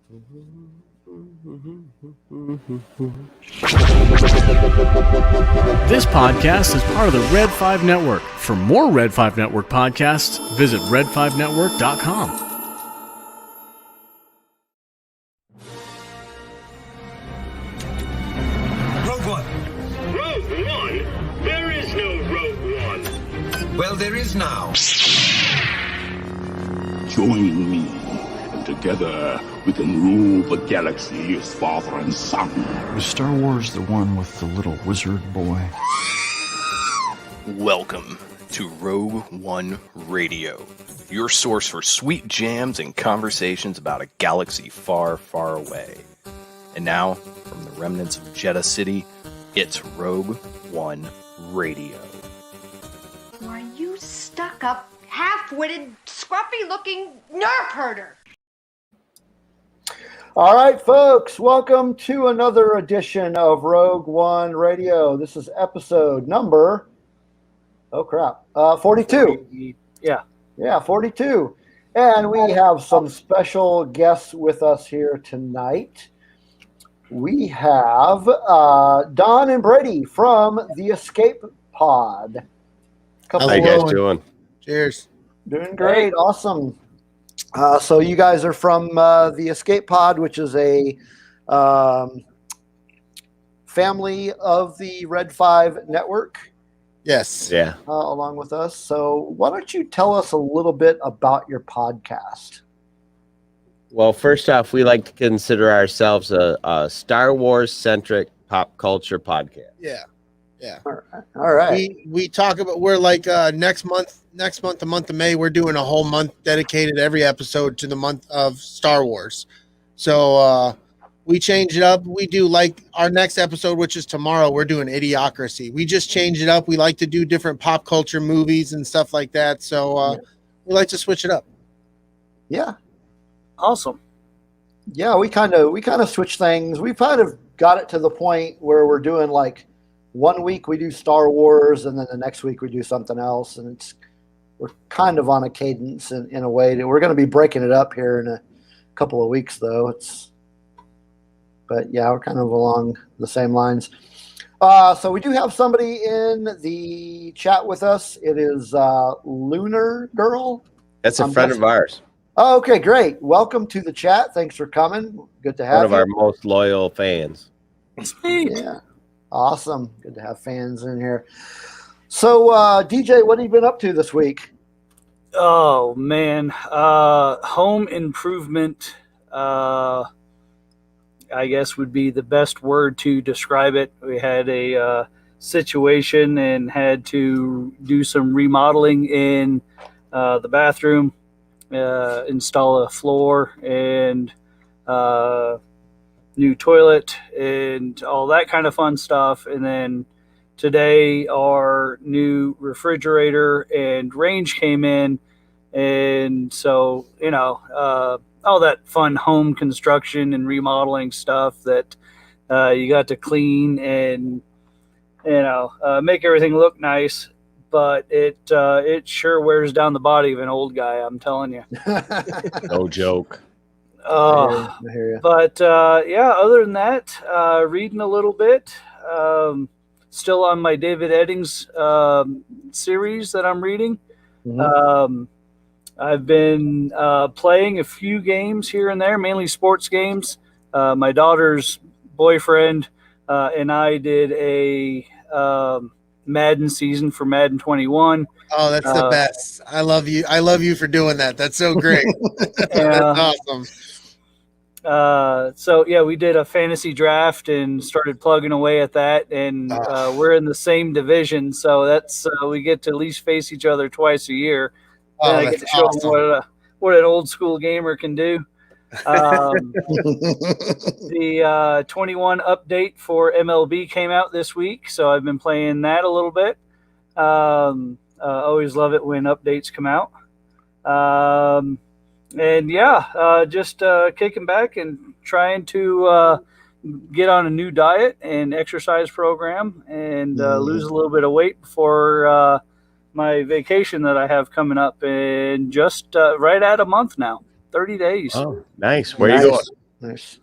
This podcast is part of the Red 5 Network. For more Red 5 Network podcasts, visit red5network.com. Rogue One. Rogue One? There is no Rogue One. Well, there is now. Join me, and together we can rule the galaxy as father and son. Was Star Wars the one with the little wizard boy? Welcome to Rogue One Radio, your source for sweet jams and conversations about a galaxy far, far away. And now, from the remnants of Jeddah City, it's Rogue One Radio. Are you stuck up, half-witted, scruffy-looking nerf herder? All right, folks, welcome to another edition of Rogue One Radio. This is episode number, 42. Yeah, 42. And we have some special guests with us here tonight. We have Don and Brady from the Escape Pod. How you guys doing? Cheers. Doing great. Awesome. So you guys are from the Escape Pod, which is a family of the Red 5 Network. Yes. Yeah. Along with us. So why don't you tell us a little bit about your podcast? Well, first off, we like to consider ourselves a Star Wars-centric pop culture podcast. Yeah. Yeah. All right. We talk about, we're like next month, the month of May, we're doing a whole month dedicated every episode to the month of Star Wars. So we change it up. We do like our next episode, which is tomorrow, we're doing Idiocracy. We just change it up. We like to do different pop culture movies and stuff like that. So we like to switch it up. Yeah. Awesome. Yeah, we kind of switch things. We've kind of got it to the point where we're doing like 1 week we do Star Wars and then the next week we do something else, and we're kind of on a cadence in a way that we're going to be breaking it up here in a couple of weeks though. But yeah, we're kind of along the same lines. So we do have somebody in the chat with us. It is Lunar Girl. That's a friend of ours. Oh, okay, great. Welcome to the chat. Thanks for coming. Good to have you. One of our most loyal fans. Sweet. Yeah. Awesome. Good to have fans in here. So, DJ, what have you been up to this week? Oh, man. Home improvement, I guess, would be the best word to describe it. We had a situation and had to do some remodeling in the bathroom. Install a floor and new toilet and all that kind of fun stuff. And then today our new refrigerator and range came in. And so, all that fun home construction and remodeling stuff that you got to clean and, make everything look nice. But it sure wears down the body of an old guy, I'm telling you. No joke. I hear you. But other than that, reading a little bit. Still on my David Eddings series that I'm reading. Mm-hmm. I've been playing a few games here and there, mainly sports games. My daughter's boyfriend and I did a Madden season for Madden 21. Oh, that's the best. I love you. I love you for doing that. That's so great. That's awesome. So yeah, we did a fantasy draft and started plugging away at that, and we're in the same division, so that's we get to at least face each other twice a year. Oh, and I get to show them what an old school gamer can do. The 21 update for MLB came out this week, so I've been playing that a little bit. Always love it when updates come out. Just kicking back and trying to get on a new diet and exercise program and lose a little bit of weight before my vacation that I have coming up in just right at a month now, 30 days. Oh, nice. Where are you going? Nice.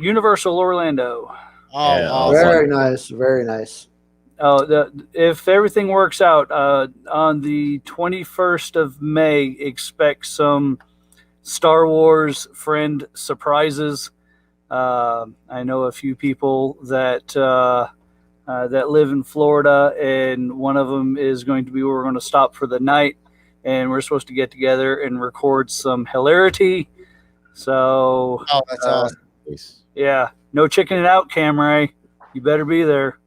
Universal Orlando. Oh, Yeah, awesome. Very nice. Very nice. If everything works out, on the 21st of May, expect some Star Wars friend surprises. I know a few people that live in Florida, and one of them is going to be where we're going to stop for the night, and we're supposed to get together and record some hilarity. So, Oh, that's awesome. yeah, no chickening out, Camray. You better be there.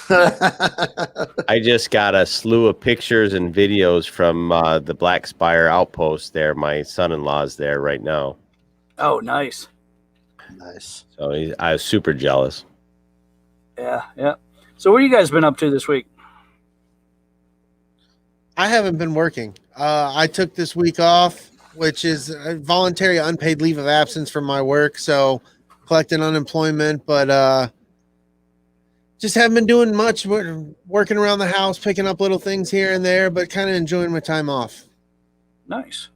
I just got a slew of pictures and videos from the Black Spire outpost there. My son-in-law's there right now. Oh, nice. Nice. So I was super jealous. Yeah. So what have you guys been up to this week? I haven't been working. I took this week off, which is a voluntary unpaid leave of absence from my work. So collecting unemployment, but just haven't been doing much. Working around the house, picking up little things here and there, but kind of enjoying my time off. Nice.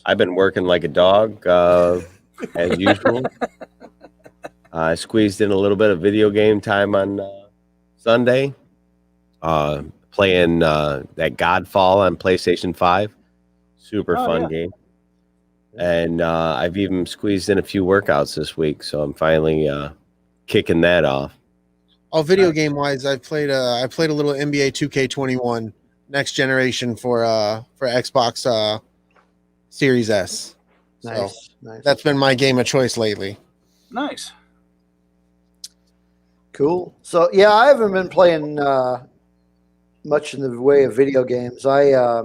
I've been working like a dog, as usual. I squeezed in a little bit of video game time on Sunday, playing that Godfall on PlayStation 5. Super fun game. And I've even squeezed in a few workouts this week, so I'm finally kicking that off. Oh, video game wise, I played a little NBA 2K21 next generation for Xbox Series S. Nice. That's been my game of choice lately. Nice. Cool. So yeah, I haven't been playing much in the way of video games. I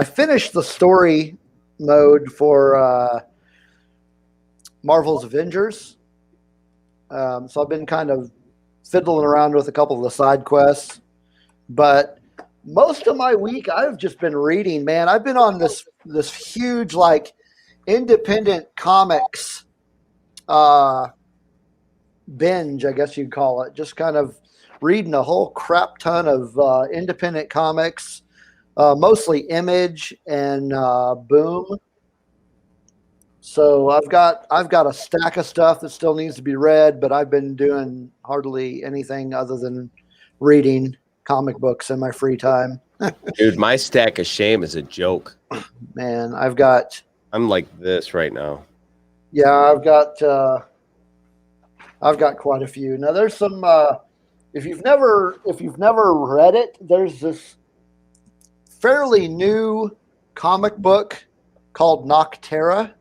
finished the story mode for Marvel's Avengers. So I've been kind of fiddling around with a couple of the side quests, but most of my week I've just been reading. Man, I've been on this huge like independent comics binge, I guess you'd call it. Just kind of reading a whole crap ton of independent comics, mostly Image and Boom. So I've got a stack of stuff that still needs to be read, but I've been doing hardly anything other than reading comic books in my free time. Dude, my stack of shame is a joke. Man, I'm like this right now. Yeah, I've got quite a few. Now there's some if you've never read it, there's this fairly new comic book called Noctera.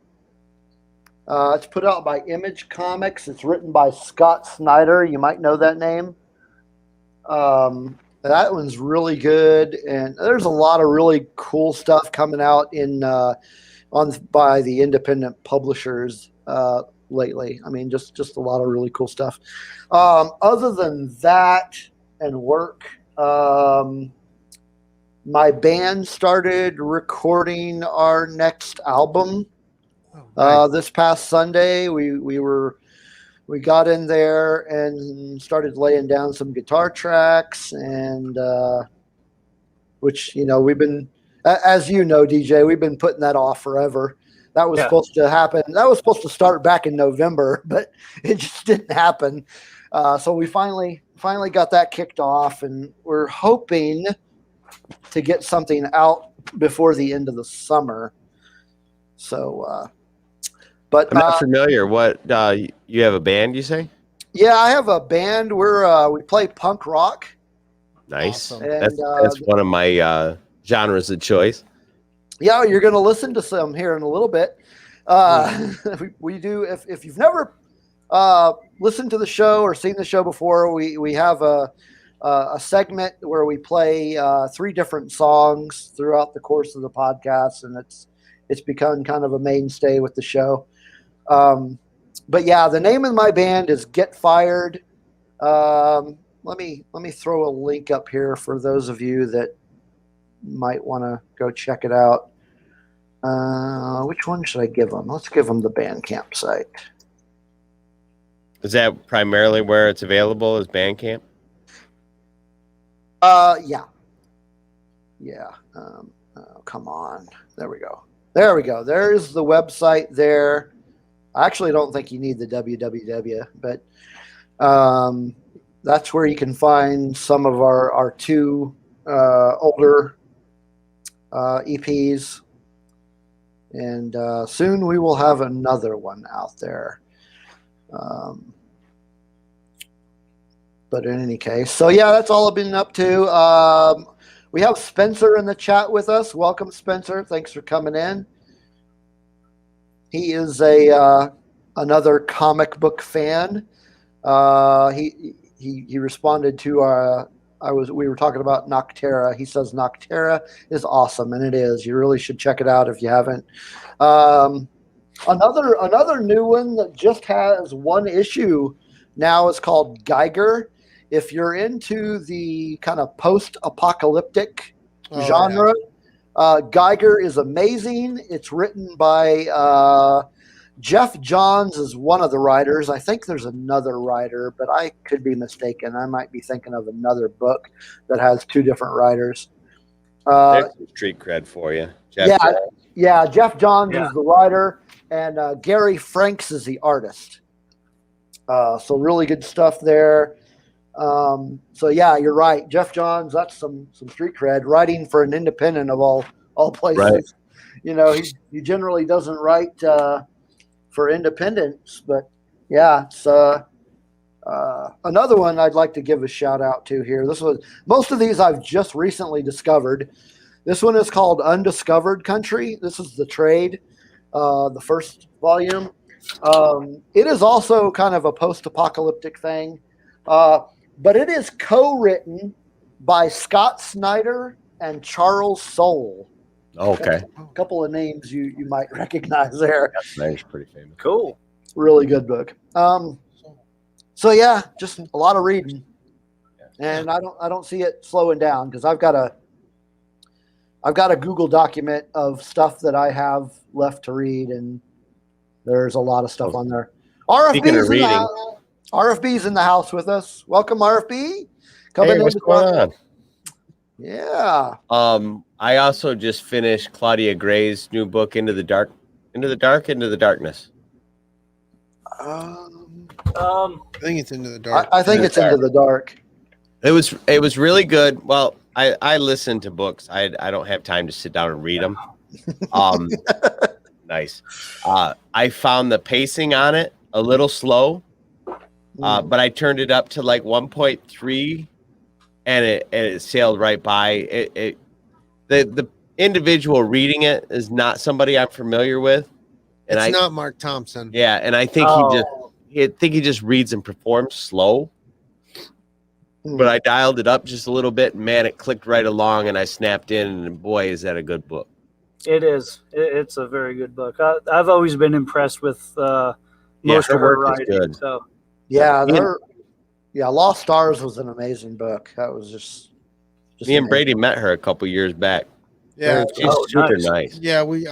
It's put out by Image Comics. It's written by Scott Snyder. You might know that name. That one's really good, and there's a lot of really cool stuff coming out by the independent publishers lately. I mean, just a lot of really cool stuff. Other than that and work, my band started recording our next album. This past Sunday. We got in there and started laying down some guitar tracks, and which, we've been, as you know, DJ, we've been putting that off forever. That was supposed to happen. That was supposed to start back in November, but it just didn't happen. So we finally got that kicked off, and we're hoping to get something out before the end of the summer. So, but I'm not familiar. What you have a band? You say? Yeah, I have a band. We play punk rock. Nice. Awesome. That's one of my genres of choice. Yeah, you're going to listen to some here in a little bit. We do. If you've never listened to the show or seen the show before, we have a segment where we play 3 different songs throughout the course of the podcast, and it's become kind of a mainstay with the show. But yeah, the name of my band is Get Fired. Let me throw a link up here for those of you that might want to go check it out. Which one should I give them? Let's give them the Bandcamp site. Is that primarily where it's available? Is Bandcamp? Yeah. Come on. There we go. There's the website there. I actually don't think you need the www, but that's where you can find some of our two older EPs. And soon we will have another one out there. But in any case, so yeah, that's all I've been up to. We have Spencer in the chat with us. Welcome, Spencer. Thanks for coming in. He is another comic book fan. He responded to we were talking about Noctera. He says Noctera is awesome, and it is. You really should check it out if you haven't. Another new one that just has one issue now is called Geiger. If you're into the kind of post-apocalyptic genre, Geiger is amazing. It's written by Jeff Johns is one of the writers. I think there's another writer, but I could be mistaken. I might be thinking of another book that has two different writers. There's some street cred for you. Jeff Johns is the writer, and Gary Franks is the artist. So really good stuff there. So yeah, you're right. Jeff Johns, that's some street cred, writing for an independent of all places. Right. You know, he generally doesn't write for independents, but yeah, it's another one I'd like to give a shout out to here. Most of these I've just recently discovered. This one is called Undiscovered Country. This is the trade, the first volume. It is also kind of a post-apocalyptic thing. But it is co-written by Scott Snyder and Charles Soule. Okay. A couple of names you might recognize there. Snyder's pretty famous. Cool. Really good book. So yeah, just a lot of reading, and I don't see it slowing down because I've got a Google document of stuff that I have left to read, and there's a lot of stuff on there. RFB's in the house with us. Welcome, RFB. What's going on? Yeah. I also just finished Claudia Gray's new book, Into the Darkness. I think it's Into the Dark. I think it's Into the Dark. It was really good. Well, I listen to books. I don't have time to sit down and read them. Nice. I found the pacing on it a little slow. But I turned it up to like 1.3, and it sailed right by. The individual reading it is not somebody I'm familiar with, and it's not Mark Thompson. Yeah, and I think he just reads and performs slow. But I dialed it up just a little bit, and man, it clicked right along, and I snapped in, and boy, is that a good book. It is. It's a very good book. I've always been impressed with most of her writing. Good. So. Yeah, Lost Stars was an amazing book. That was just me and Brady met her a couple years back. Yeah, she's super nice. Yeah, we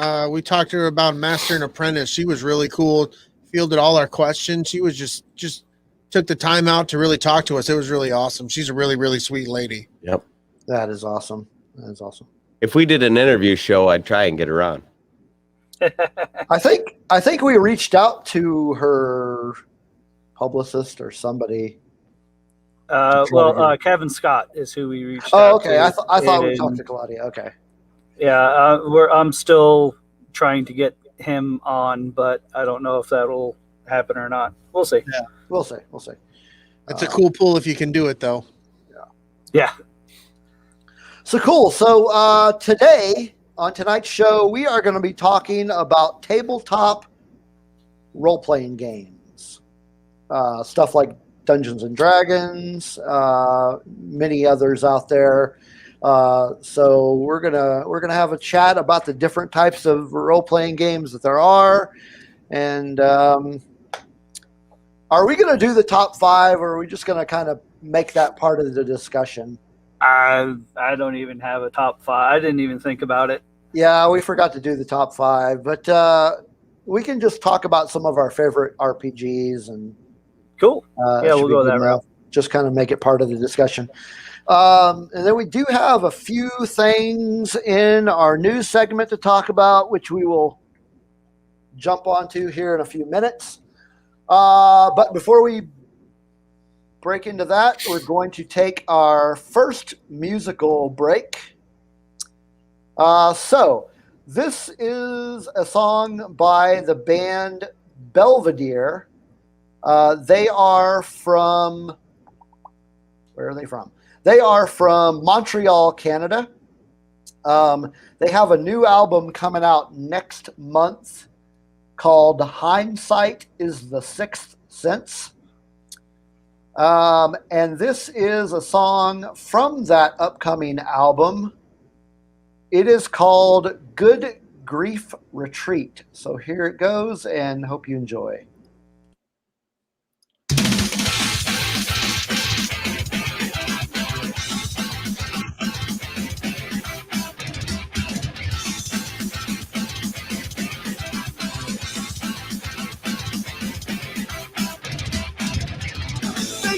talked to her about Master and Apprentice. She was really cool. Fielded all our questions. She was just took the time out to really talk to us. It was really awesome. She's a really, really sweet lady. Yep. That is awesome. If we did an interview show, I'd try and get her on. I think we reached out to her publicist or somebody. Kevin Scott is who we reached out okay. to. I thought we talked to Claudia. Okay. Yeah, I'm still trying to get him on, but I don't know if that'll happen or not. We'll see. Yeah, we'll see. It's a cool pull if you can do it, though. Yeah. So cool. So today on tonight's show, we are going to be talking about tabletop role-playing games. Stuff like Dungeons and Dragons, many others out there. So we're gonna have a chat about the different types of role-playing games that there are, and are we gonna do the top 5, or are we just gonna kind of make that part of the discussion? I don't even have a top 5. I didn't even think about it. Yeah, we forgot to do the top 5, but we can just talk about some of our favorite RPGs and. Cool. We'll go that route. Just kind of make it part of the discussion. And then we do have a few things in our news segment to talk about, which we will jump onto here in a few minutes. But before we break into that, we're going to take our first musical break. So this is a song by the band Belvedere. They are from, where are they from? They are from Montreal, Canada. They have a new album coming out next month called Hindsight is the Sixth Sense. And this is a song from that upcoming album. It is called Good Grief Retreat. So here it goes, and hope you enjoy.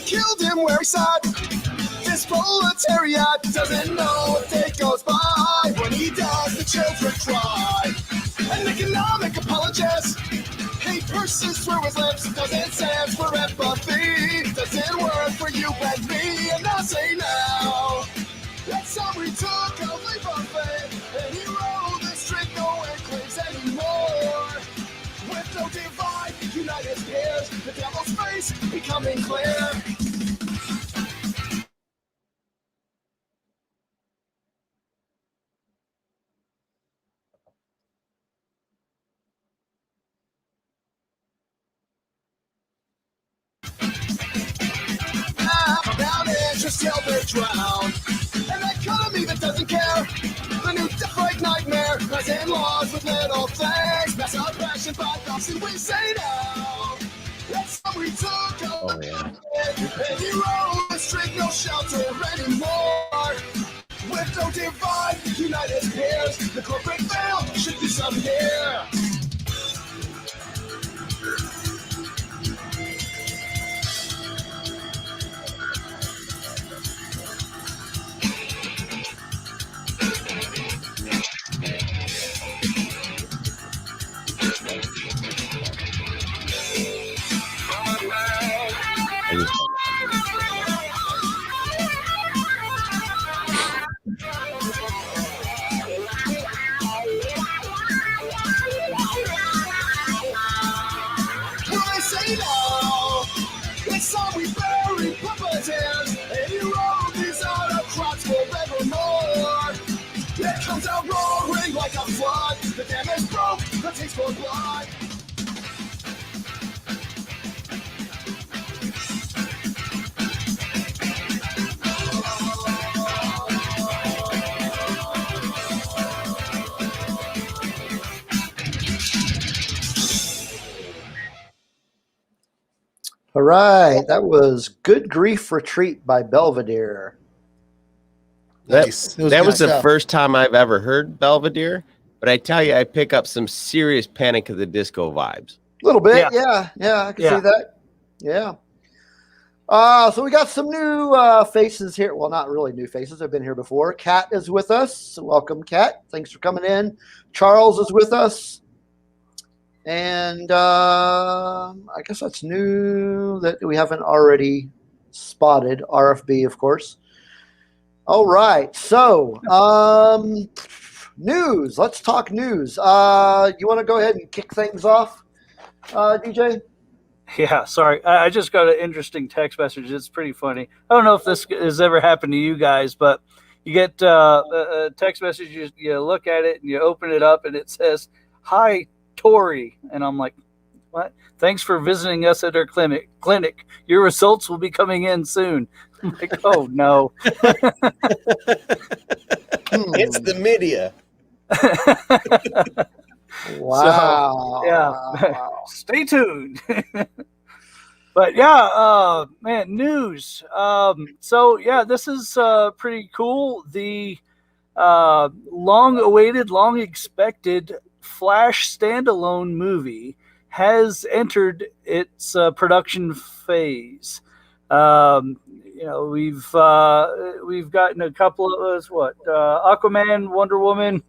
Killed him where he sat. This proletariat doesn't know a day goes by. When he dies, the children cry. An economic apologist. Hate purses through his lips. Doesn't stand for empathy. Doesn't work for you and me. And I say now, that's how we took a leap of faith. And he rode the street, no one claims anymore. With no divide, unite his peers. The devil's face becoming clear. About interest till they drown. An economy that doesn't care. The new death-like nightmare. Present laws with little things. Mass oppression, but nothing we say now. That's how we took over. And he rode the street, no shelter anymore. With no divide, unite his peers. The corporate veil should do some here. It's all we bury puppeteers, and you roll these autocrats forevermore. It comes out roaring like a flood. The dam is broke, the taste for blood. All right, that was Good Grief Retreat by Belvedere. That Nice. was the stuff. first time I've ever heard Belvedere, but I tell you, I pick up some serious Panic at the Disco vibes. A little bit, Yeah. yeah, I can Yeah. see that. Yeah. So we got some new faces here. Well, not really new faces. They've been here before. Kat is with us. Welcome, Kat. Thanks for coming in. Charles is with us. And I guess that's new that we haven't already spotted. RFB, of course. All right. So, news. Let's talk news. You want to go ahead and kick things off, DJ? Yeah, sorry. I just got an interesting text message. It's pretty funny. I don't know if this has ever happened to you guys, but you get a text message, you look at it, and you open it up, and it says, "Hi, Tori." And I'm like, what? "Thanks for visiting us at our clinic. Your results will be coming in soon." I'm like, oh, no. It's the media. Wow. So, yeah. Wow. Stay tuned. But yeah, man, news. So yeah, this is pretty cool. The long-awaited, long-expected Flash standalone movie has entered its production phase. We've gotten a couple of Aquaman, Wonder Woman,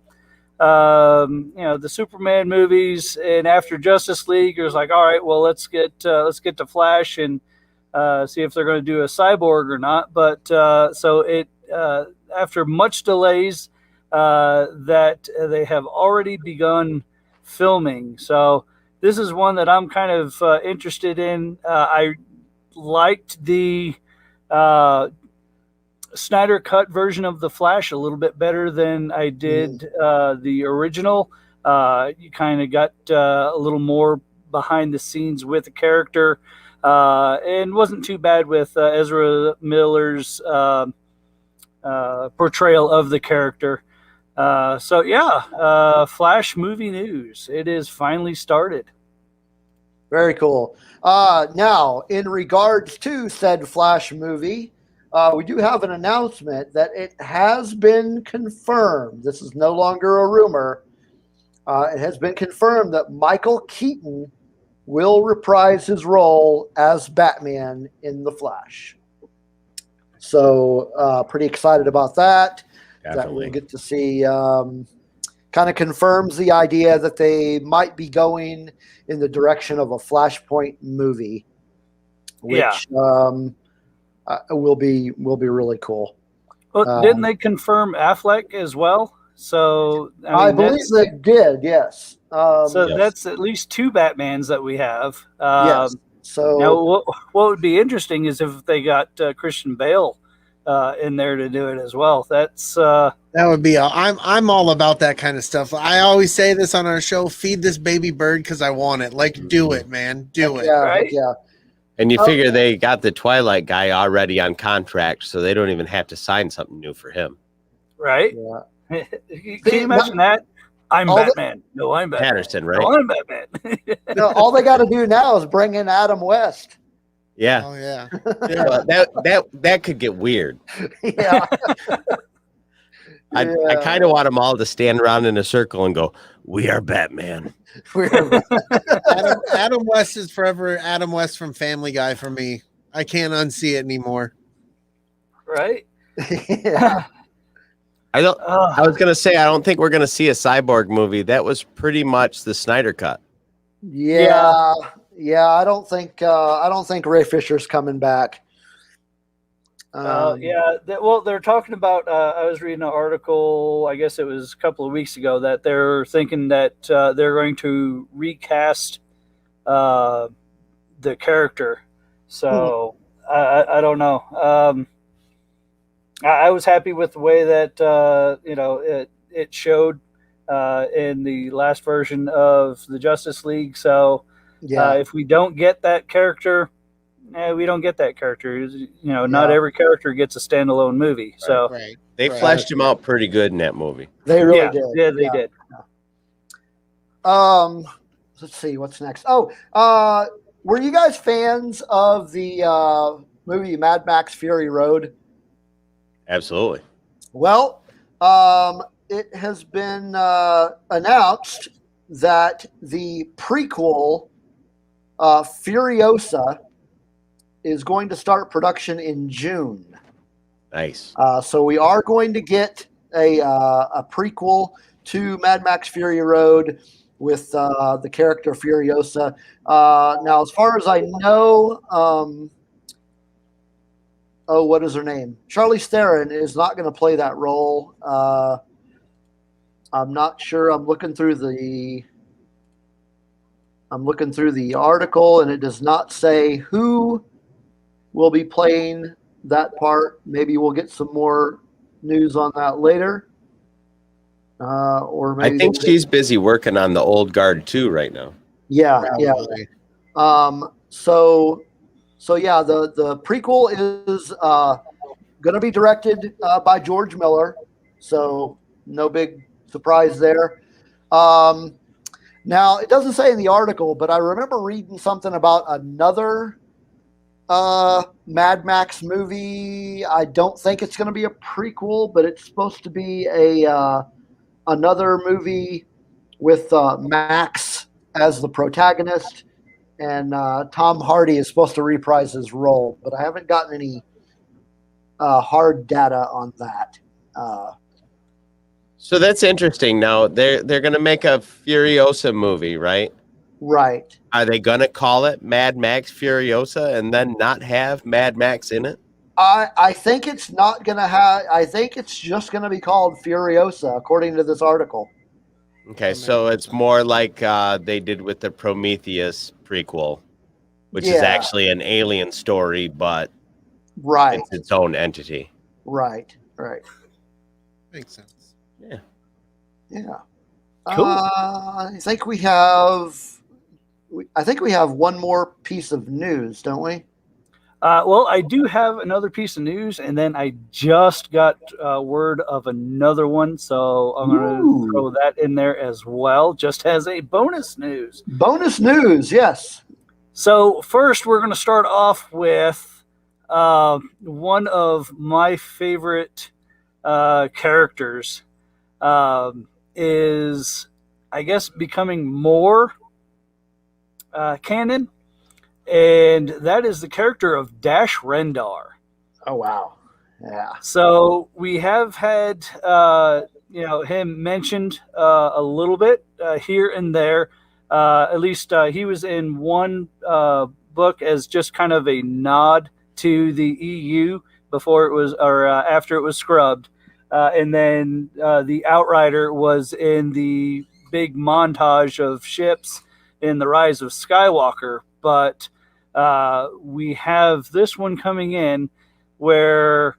the Superman movies, and after Justice League, it was like, all right, well, let's get to Flash and see if they're going to do a cyborg or not. But after much delays, that they have already begun filming. So this is one that I'm kind of interested in. I liked the Snyder Cut version of the Flash a little bit better than I did the original. You kind of got a little more behind the scenes with the character, and wasn't too bad with Ezra Miller's portrayal of the character. Flash movie news. It is finally started. Very cool. Now, in regards to said Flash movie, we do have an announcement that it has been confirmed. This is no longer a rumor. It has been confirmed that Michael Keaton will reprise his role as Batman in The Flash. So pretty excited about that. Definitely. That we'll get to see. Kind of confirms the idea that they might be going in the direction of a Flashpoint movie, which will be really cool. Well, didn't they confirm Affleck as well? So I believe they did. Yes. That's at least two Batmans that we have. Yes. So now, what would be interesting is if they got Christian Bale in there to do it as well. That would be. I'm all about that kind of stuff. I always say this on our show: feed this baby bird because I want it. Like, do it, man, do it. right? Yeah. And you figure they got the Twilight guy already on contract, so they don't even have to sign something new for him. Right? Yeah. Can you imagine that? I'm Batman. No, I'm Batman. Patterson, right? No, I'm Batman. All they got to do now is bring in Adam West. Yeah. Oh yeah. Well, that could get weird. Yeah. I kind of want them all to stand around in a circle and go, "We are Batman." Adam West is forever Adam West from Family Guy for me. I can't unsee it anymore. Right? Yeah. I was gonna say I don't think we're gonna see a cyborg movie. That was pretty much the Snyder Cut. Yeah. I don't think Ray Fisher's coming back. They're talking about. I was reading an article. I guess it was a couple of weeks ago that they're thinking that they're going to recast the character. So I don't know. I was happy with the way that it showed in the last version of the Justice League. So if we don't get that character. We don't get that character. Not every character gets a standalone movie. So they fleshed him out pretty good in that movie. They really did. Yeah, they did. Let's see what's next. Were you guys fans of the movie Mad Max Fury Road? Absolutely. Well, it has been announced that the prequel Furiosa is going to start production in June. Nice. So we are going to get a prequel to Mad Max Fury Road with the character Furiosa. Now, as far as I know, what is her name? Charlize Theron is not going to play that role. I'm not sure. I'm looking through the article, and it does not say who will be playing that part. Maybe we'll get some more news on that later. Or maybe I think she's busy working on the Old Guard too right now. Yeah. So the prequel is going to be directed by George Miller. So no big surprise there. Now it doesn't say in the article, but I remember reading something about another Mad Max movie. I don't think it's going to be a prequel, but it's supposed to be another movie with Max as the protagonist, and Tom Hardy is supposed to reprise his role, but I haven't gotten any hard data on that. So that's interesting. Now they're going to make a Furiosa movie, right? Right. Are they going to call it Mad Max Furiosa and then not have Mad Max in it? I think it's not going to have. I think it's just going to be called Furiosa, according to this article. Okay, so it's more like they did with the Prometheus prequel, which is Yeah. actually an alien story, but Right. it's its own entity. Right. Makes sense. Yeah. Yeah. Cool. I think we have one more piece of news, don't we? Well, I do have another piece of news, and then I just got word of another one, so I'm going to throw that in there as well, just as a bonus news. Bonus news, yes. So first, we're going to start off with one of my favorite characters is, I guess, becoming more canon. And that is the character of Dash Rendar. Oh, wow. Yeah. So we have had, him mentioned a little bit here and there. At least he was in one book as just kind of a nod to the EU before it was, or after it was scrubbed. And then the Outrider was in the big montage of ships in The Rise of Skywalker. But we have this one coming in where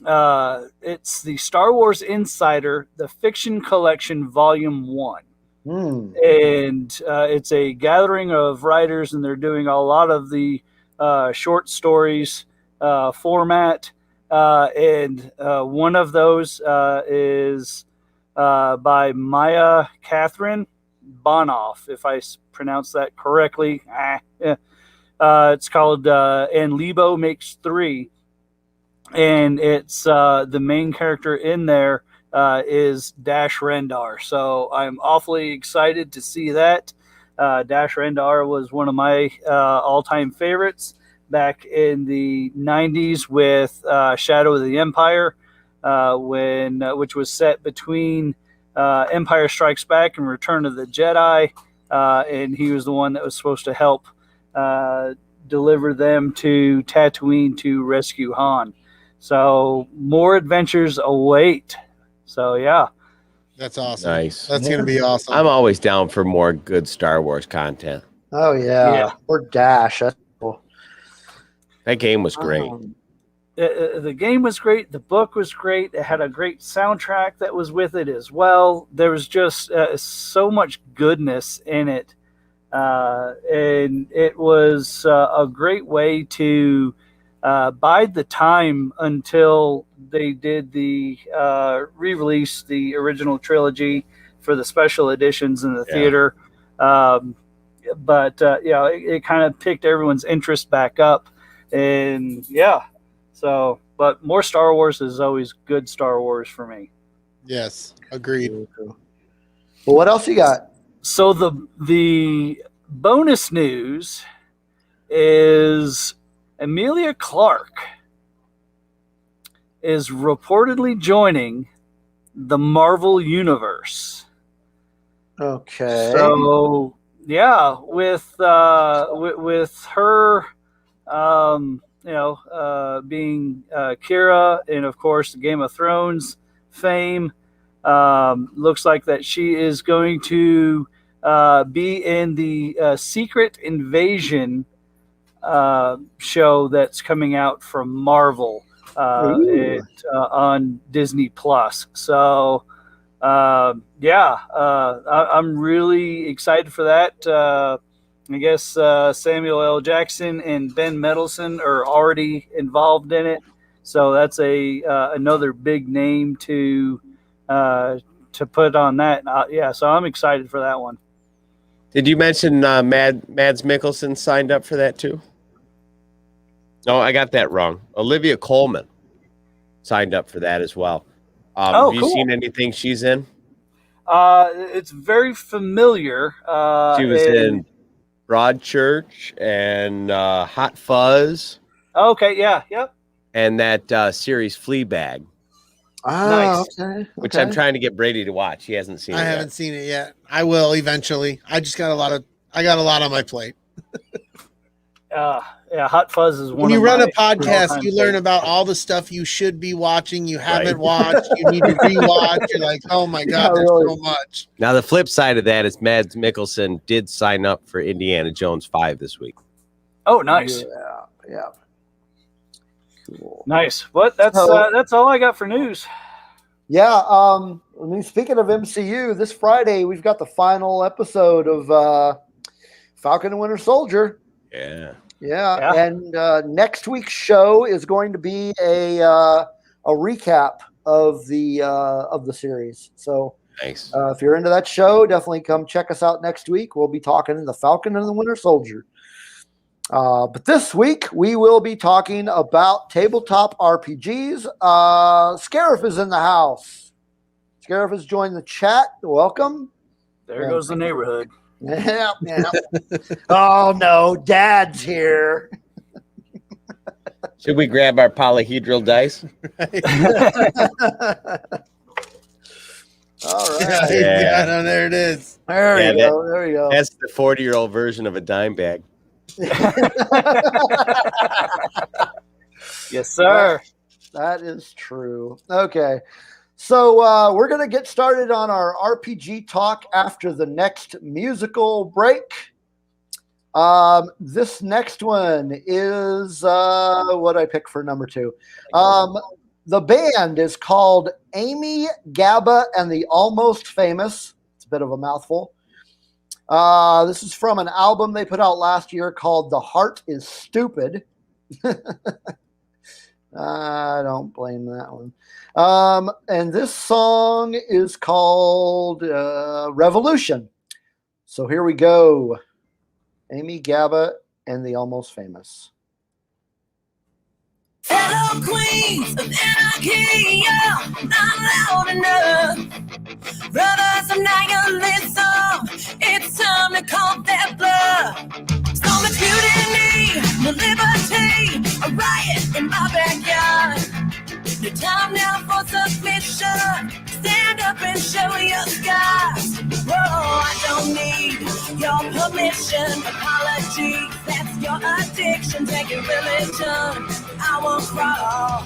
it's the Star Wars Insider, the Fiction Collection, Volume 1. And it's a gathering of writers, and they're doing a lot of the short stories format. And one of those is by Maya Catherine Bonoff, if I pronounce that correctly. It's called And Lebo Makes Three, and it's the main character in there is Dash Rendar. So I'm awfully excited to see that. Dash Rendar was one of my all-time favorites back in the 90s with Shadow of the Empire, which was set between Empire Strikes Back and Return of the Jedi. And he was the one that was supposed to help deliver them to Tatooine to rescue Han. So more adventures await. So yeah. That's awesome. Nice. That's going to be awesome. I'm always down for more good Star Wars content. Oh, yeah. Or Dash. That's cool. That game was great. The game was great. The book was great. It had a great soundtrack that was with it as well. There was just so much goodness in it. And it was a great way to bide the time until they did the re-release the original trilogy for the special editions in the theater. But it kind of picked everyone's interest back up. And so, but more Star Wars is always good Star Wars for me. Yes, agreed. Well, what else you got? So the bonus news is Emilia Clarke is reportedly joining the Marvel Universe. Okay. So yeah, with her, being Kira, and of course Game of Thrones fame, looks like that she is going to be in the Secret Invasion show that's coming out from Marvel on Disney Plus. So I'm really excited for that. I guess Samuel L. Jackson and Ben Mendelsohn are already involved in it, so that's another big name to put on that. So I'm excited for that one. Did you mention Mads Mikkelsen signed up for that too? No, I got that wrong. Olivia Colman signed up for that as well. Have you seen anything she's in? It's very familiar. She was in Broadchurch and Hot Fuzz. Okay, yeah, yep. And that series Fleabag. Nice. Which I'm trying to get Brady to watch. He hasn't seen it. I haven't seen it yet. I will eventually. I got a lot on my plate. Yeah, Hot Fuzz is one. When you of run my a podcast, all-time you learn favorites. about all the stuff you should be watching. You haven't watched. You need to rewatch. You're like, oh my god, there's so much. Now the flip side of that is Mads Mikkelsen did sign up for Indiana Jones 5 this week. Oh, nice. Yeah. Cool. Nice. What? That's all I got for news. Yeah. I mean, speaking of MCU, this Friday we've got the final episode of Falcon and Winter Soldier. Yeah. And next week's show is going to be a recap of the series. So nice. If you're into that show, definitely come check us out next week. We'll be talking the Falcon and the Winter Soldier. But this week we will be talking about tabletop RPGs. Scarif is in the house. Scarif has joined the chat. Welcome. There goes the neighborhood. Yeah. Oh no, Dad's here. Should we grab our polyhedral dice? All right. Yeah, there it is. There you go. That's the 40-year-old version of a dime bag. Yes, sir. That is true. Okay. So we're going to get started on our RPG talk after the next musical break. This next one is what I picked for number 2. The band is called Amy, Gabba, and the Almost Famous. It's a bit of a mouthful. This is from an album they put out last year called The Heart is Stupid. I don't blame that one. And this song is called Revolution. So here we go. Amy, Gabba, and the Almost Famous. Hello, queens of anarchy, yeah, not loud enough. Brothers of nihilism, it's time to call that bluff. So much mutiny, no liberty, a riot in my backyard. No time now for submission, stand up and show your scars. Whoa, I don't need your permission, apology, that's your addiction, take your religion. I won't crawl.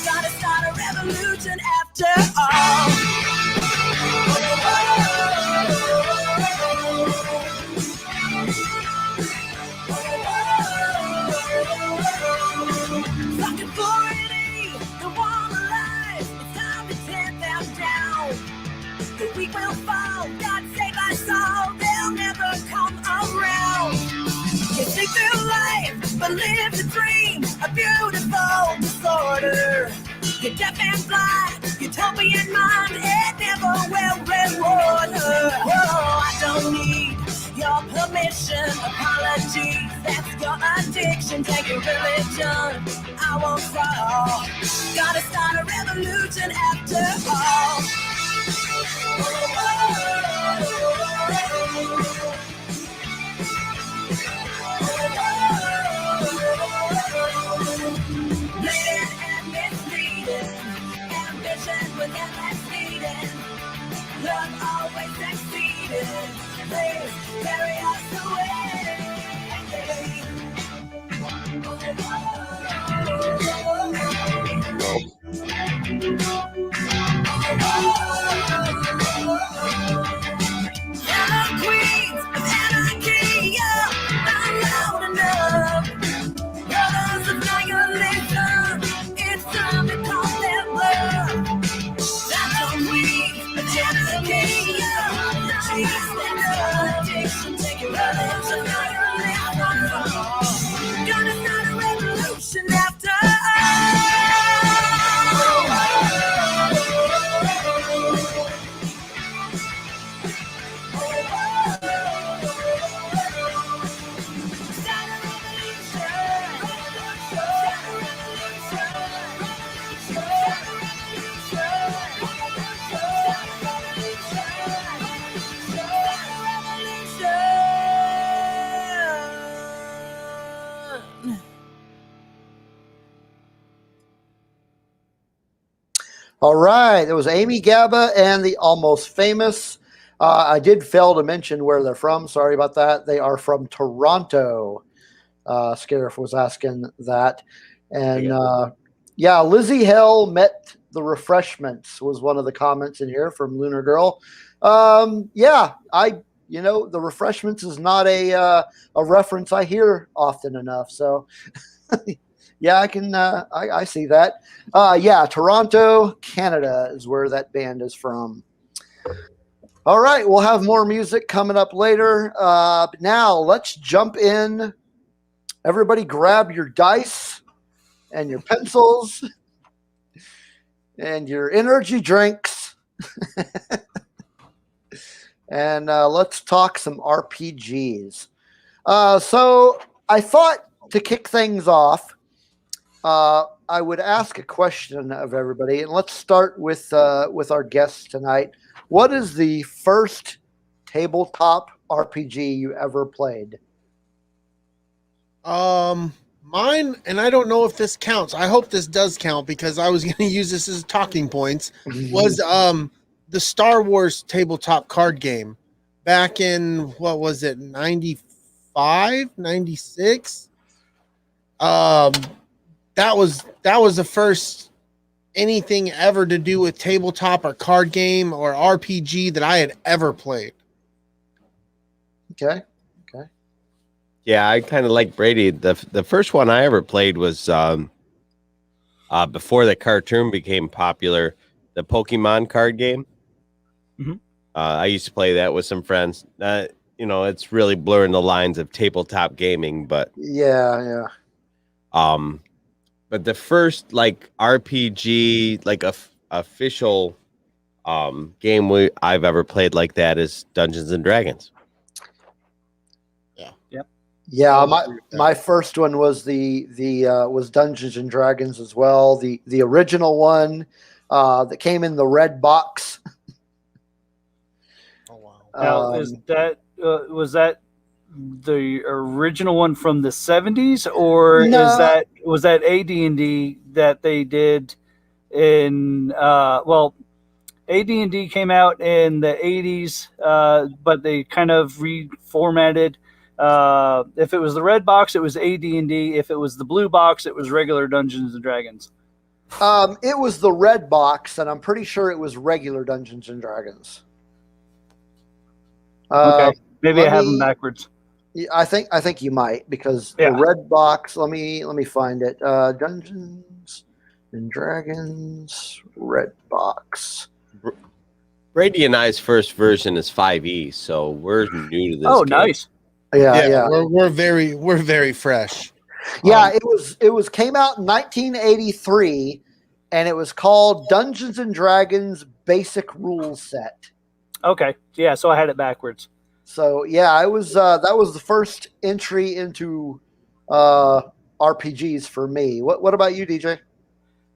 Gotta start a revolution after all. Fucking 480, the wall alive. It's time to tear them down. The weak will fall. God save us all. They'll never come around. You think through life, but live the dream. A beautiful disorder. You're deaf and blind, utopian mind, it never will reward her. Whoa, I don't need your permission, apology, that's your addiction, take your religion, I won't fall. Gotta start a revolution after all. With MSC, love always succeeded. Please carry us away. Hello, queens of anarchy, yeah, not loud enough. Brothers of nihilism, it's time to call them love. Gonna start a revolution after All right. It was Amy, Gabba, and the Almost Famous. I did fail to mention where they're from. Sorry about that. They are from Toronto. Scarif was asking that. And Lizzie Hell met the refreshments was one of the comments in here from Lunar Girl. The refreshments is not a reference I hear often enough. So yeah, I see that. Toronto, Canada is where that band is from. All right, we'll have more music coming up later. But now let's jump in. Everybody grab your dice and your pencils and your energy drinks. And let's talk some RPGs. So I thought to kick things off, I would ask a question of everybody, and let's start with our guests tonight. What is the first tabletop RPG you ever played? Mine, and I don't know if this counts. I hope this does count because I was going to use this as talking points. Was the Star Wars tabletop card game back in, what was it, 95, 96? That was the first anything ever to do with tabletop or card game or RPG that I had ever played. Okay. Yeah, I kind of like Brady. The first one I ever played was before the cartoon became popular, the Pokemon card game. Mm-hmm. I used to play that with some friends. It's really blurring the lines of tabletop gaming, but yeah. But the first RPG, official game I've ever played like that is Dungeons and Dragons. Yeah, my first one was was Dungeons and Dragons as well. The original one that came in the red box. Oh wow! Now, was that the original one from the 70s, or No. was that AD&D that they did in AD&D came out in the 80s, but they kind of reformatted. If it was the red box, it was AD&D. If it was the blue box, it was regular Dungeons and Dragons. It was the red box, and I'm pretty sure it was regular Dungeons and Dragons. Okay, maybe I have them backwards. I think you might, because the red box. Let me find it. Dungeons and Dragons red box. Brady and I's first version is 5e, so we're new to this. Oh, game. nice. Yeah. We're very fresh. Yeah, it was came out in 1983, and it was called Dungeons and Dragons Basic Rules Set. Okay, yeah, so I had it backwards. So yeah, I was that was the first entry into RPGs for me. What about you, DJ?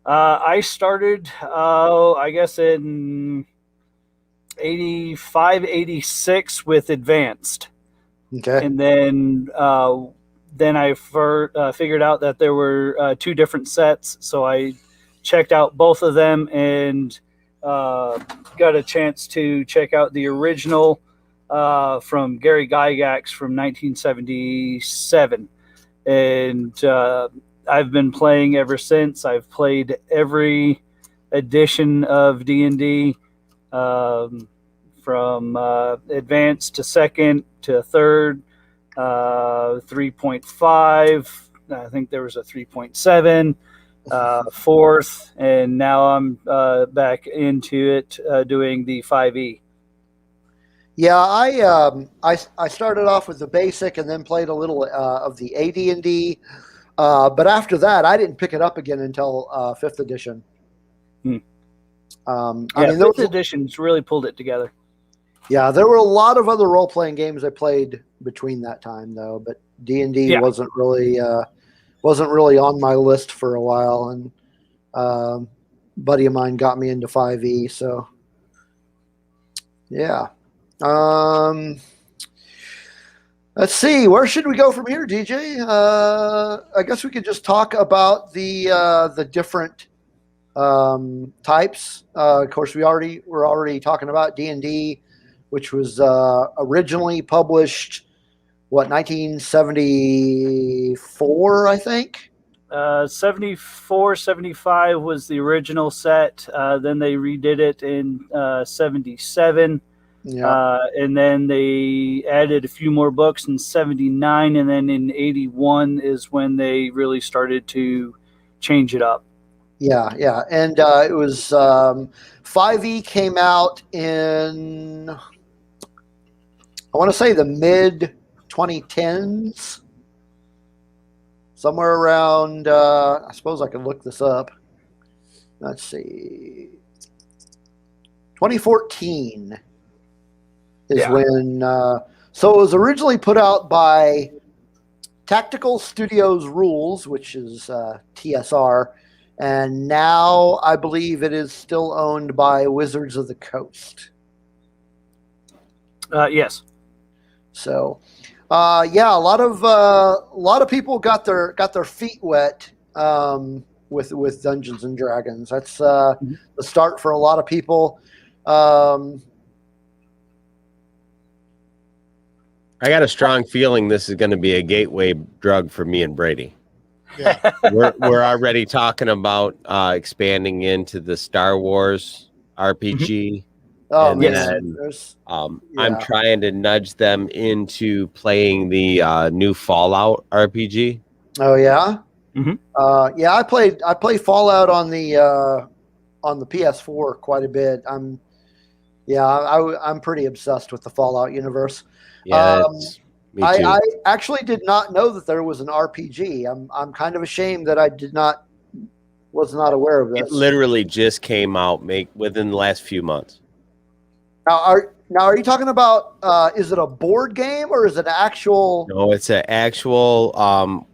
I started, I guess in 85, 86 with Advanced. Okay. And then I figured out that there were two different sets, so I checked out both of them and got a chance to check out the original from Gary Gygax from 1977. And I've been playing ever since. I've played every edition of D&D, from advanced to second to third, 3.5. I think there was a 3.7, fourth, and now I'm back into it doing the 5e. Yeah, I started off with the basic and then played a little of the AD&D, but after that I didn't pick it up again until 5th edition. Fifth edition's really pulled it together. Yeah, there were a lot of other role-playing games I played between that time, though. But D&D wasn't really on my list for a while, and a buddy of mine got me into 5e. So, yeah. Let's see. Where should we go from here, DJ? I guess we could just talk about the different types. Of course, we're already talking about D&D, which was originally published, 1974, I think. 74, 75 was the original set. Then they redid it in 77. Yeah. And then they added a few more books in 79. And then in 81 is when they really started to change it up. Yeah. And it was 5e came out in, I want to say, the mid 2010s. Somewhere around, I suppose I can look this up. Let's see. 2014 is when. So it was originally put out by Tactical Studios Rules, which is TSR. And now I believe it is still owned by Wizards of the Coast. Yes. So. A lot of people got their feet wet with Dungeons and Dragons. That's the start for a lot of people. I got a strong feeling this is going to be a gateway drug for me and Brady. Yeah. We're already talking about expanding into the Star Wars RPG. Oh, and man. then, I'm trying to nudge them into playing the new Fallout RPG. Oh yeah, Mm-hmm. I play Fallout on the PS4 quite a bit. I'm pretty obsessed with the Fallout universe. Yeah, me too. I actually did not know that there was an RPG. I'm kind of ashamed that I was not aware of this. It literally just came out within the last few months. Now, are you talking about? Is it a board game or is it an actual? No, it's an actual.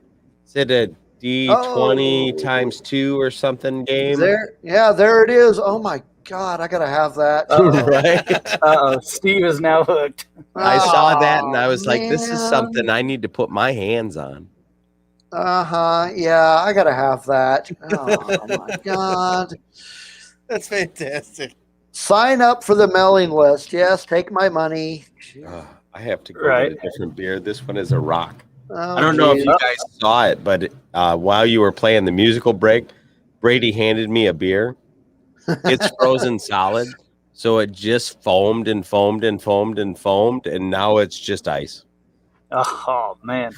Is it a D20 times 2 or something game? There it is. Oh my God, I gotta have that. Right? Steve is now hooked. I saw that and I was like, man. this is something I need to put my hands on. Yeah, I gotta have that. Oh my God, That's fantastic. sign up for the mailing list. Yes, take my money. I have to go get a different beer. This one is a rock. Oh, I don't know if geez. you guys saw it, but while you were playing the musical break, Brady handed me a beer. It's frozen solid, so it just foamed and foamed and foamed and foamed, and now it's just ice. Oh, man.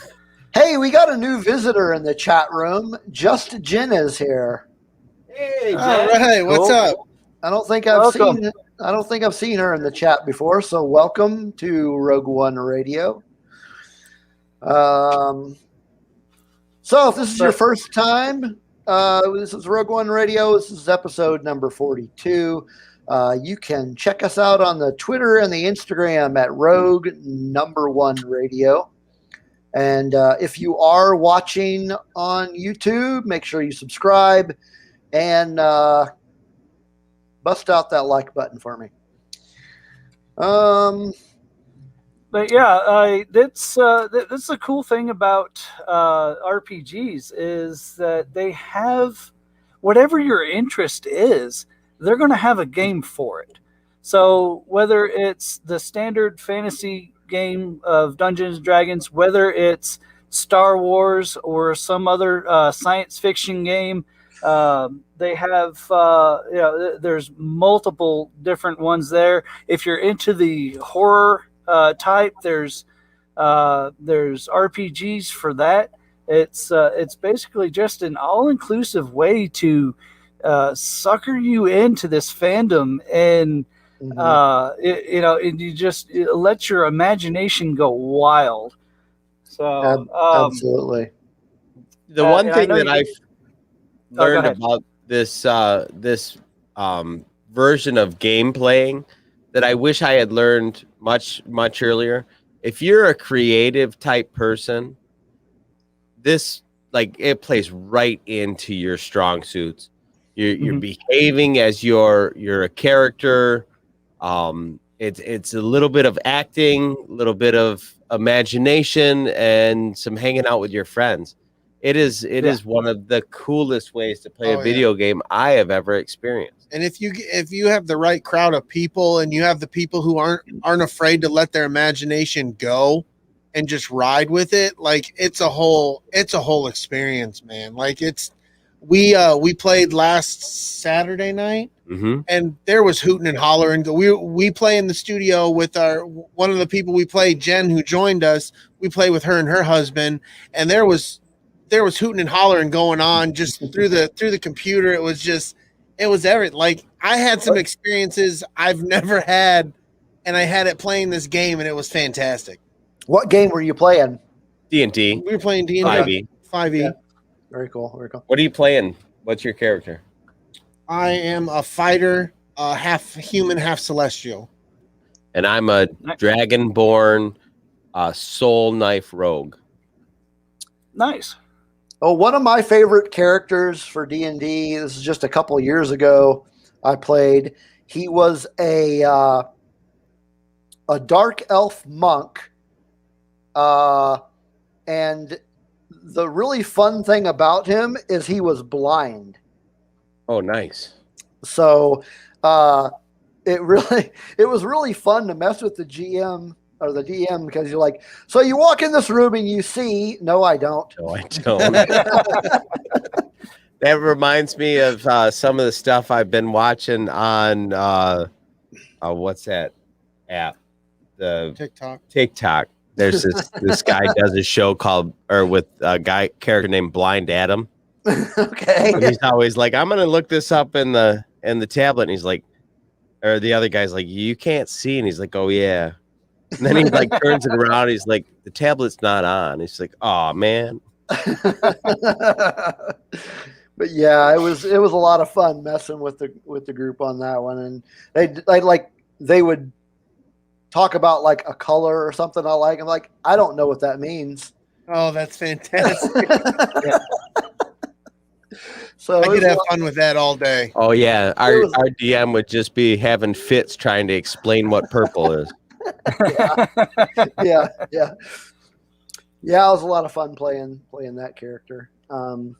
Hey, we got a new visitor in the chat room. Just Jen is here. Hey, All right, what's up? I don't think I've seen her in the chat before. So welcome to Rogue One Radio. So if this is your first time, this is Rogue One Radio. This is episode number 42. You can check us out on the Twitter and the Instagram at Rogue1 Radio. And if you are watching on YouTube, make sure you subscribe and bust out that like button for me. But yeah, that's the cool thing about RPGs is that they have whatever your interest is, they're going to have a game for it. So whether it's the standard fantasy game of Dungeons and Dragons, whether it's Star Wars or some other science fiction game, they have there's multiple different ones there. If you're into the horror type, there's RPGs for that. It's basically just an all-inclusive way to sucker you into this fandom, and and you just let your imagination go wild. So absolutely. The one thing that I've learned about this version of game playing that I wish I had learned much earlier. If you're a creative type person, this it plays right into your strong suits. You're behaving as you're a character. It's a little bit of acting, a little bit of imagination, and some hanging out with your friends. It is one of the coolest ways to play a video game I have ever experienced. And if you have the right crowd of people, and you have the people who aren't afraid to let their imagination go and just ride with it, like it's a whole experience, man. Like we played last Saturday night, and there was hooting and hollering. We play in the studio with one of the people we play, Jen, who joined us. We play with her and her husband, and there was hooting and hollering going on just through the computer. It was everything. Like, I had some experiences I've never had, and I had it playing this game, and it was fantastic. What game were you playing? D&D. We were playing D&D. 5e. 5e. Yeah. Very cool. Very cool. What are you playing? What's your character? I am a fighter, half human, half celestial. And I'm a dragonborn soul knife rogue. Nice. Oh, one of my favorite characters for D&D, this is just a couple of years ago I played. He was a dark elf monk. And the really fun thing about him is he was blind. Oh, nice. So it was really fun to mess with the GM or the DM, because you're like, so you walk in this room and you see, no, I don't. No, I don't. That reminds me of some of the stuff I've been watching on what's that app? The TikTok. There's this guy does a show with a character named Blind Adam. Okay. And he's always like, I'm gonna look this up in the tablet, and he's like, or the other guy's like, you can't see, and he's like, oh yeah. And then he like turns it around. He's like, the tablet's not on. He's like, oh man. But yeah, it was a lot of fun messing with the group on that one, and they would talk about like a color or something I like. I'm like, I don't know what that means. Oh, that's fantastic. Yeah. So I could have fun with that all day. Oh yeah, our DM would just be having fits trying to explain what purple is. Yeah. It was a lot of fun playing that character. Well,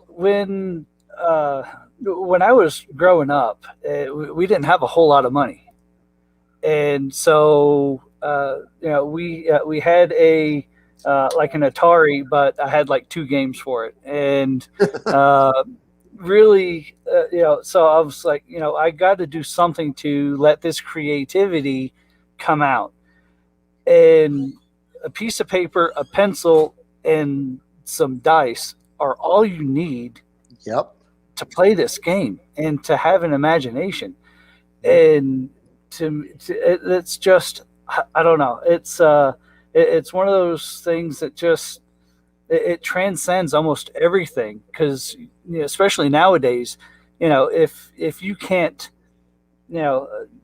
when I was growing up, we didn't have a whole lot of money, and so we had a like an Atari, but I had like 2 games for it, and really, so I was like, I got to do something to let this creativity come out. And a piece of paper, a pencil, and some dice are all you need. Yep. To play this game and to have an imagination. And it's just, I don't know. It's one of those things that just it transcends almost everything, because especially nowadays, if you can't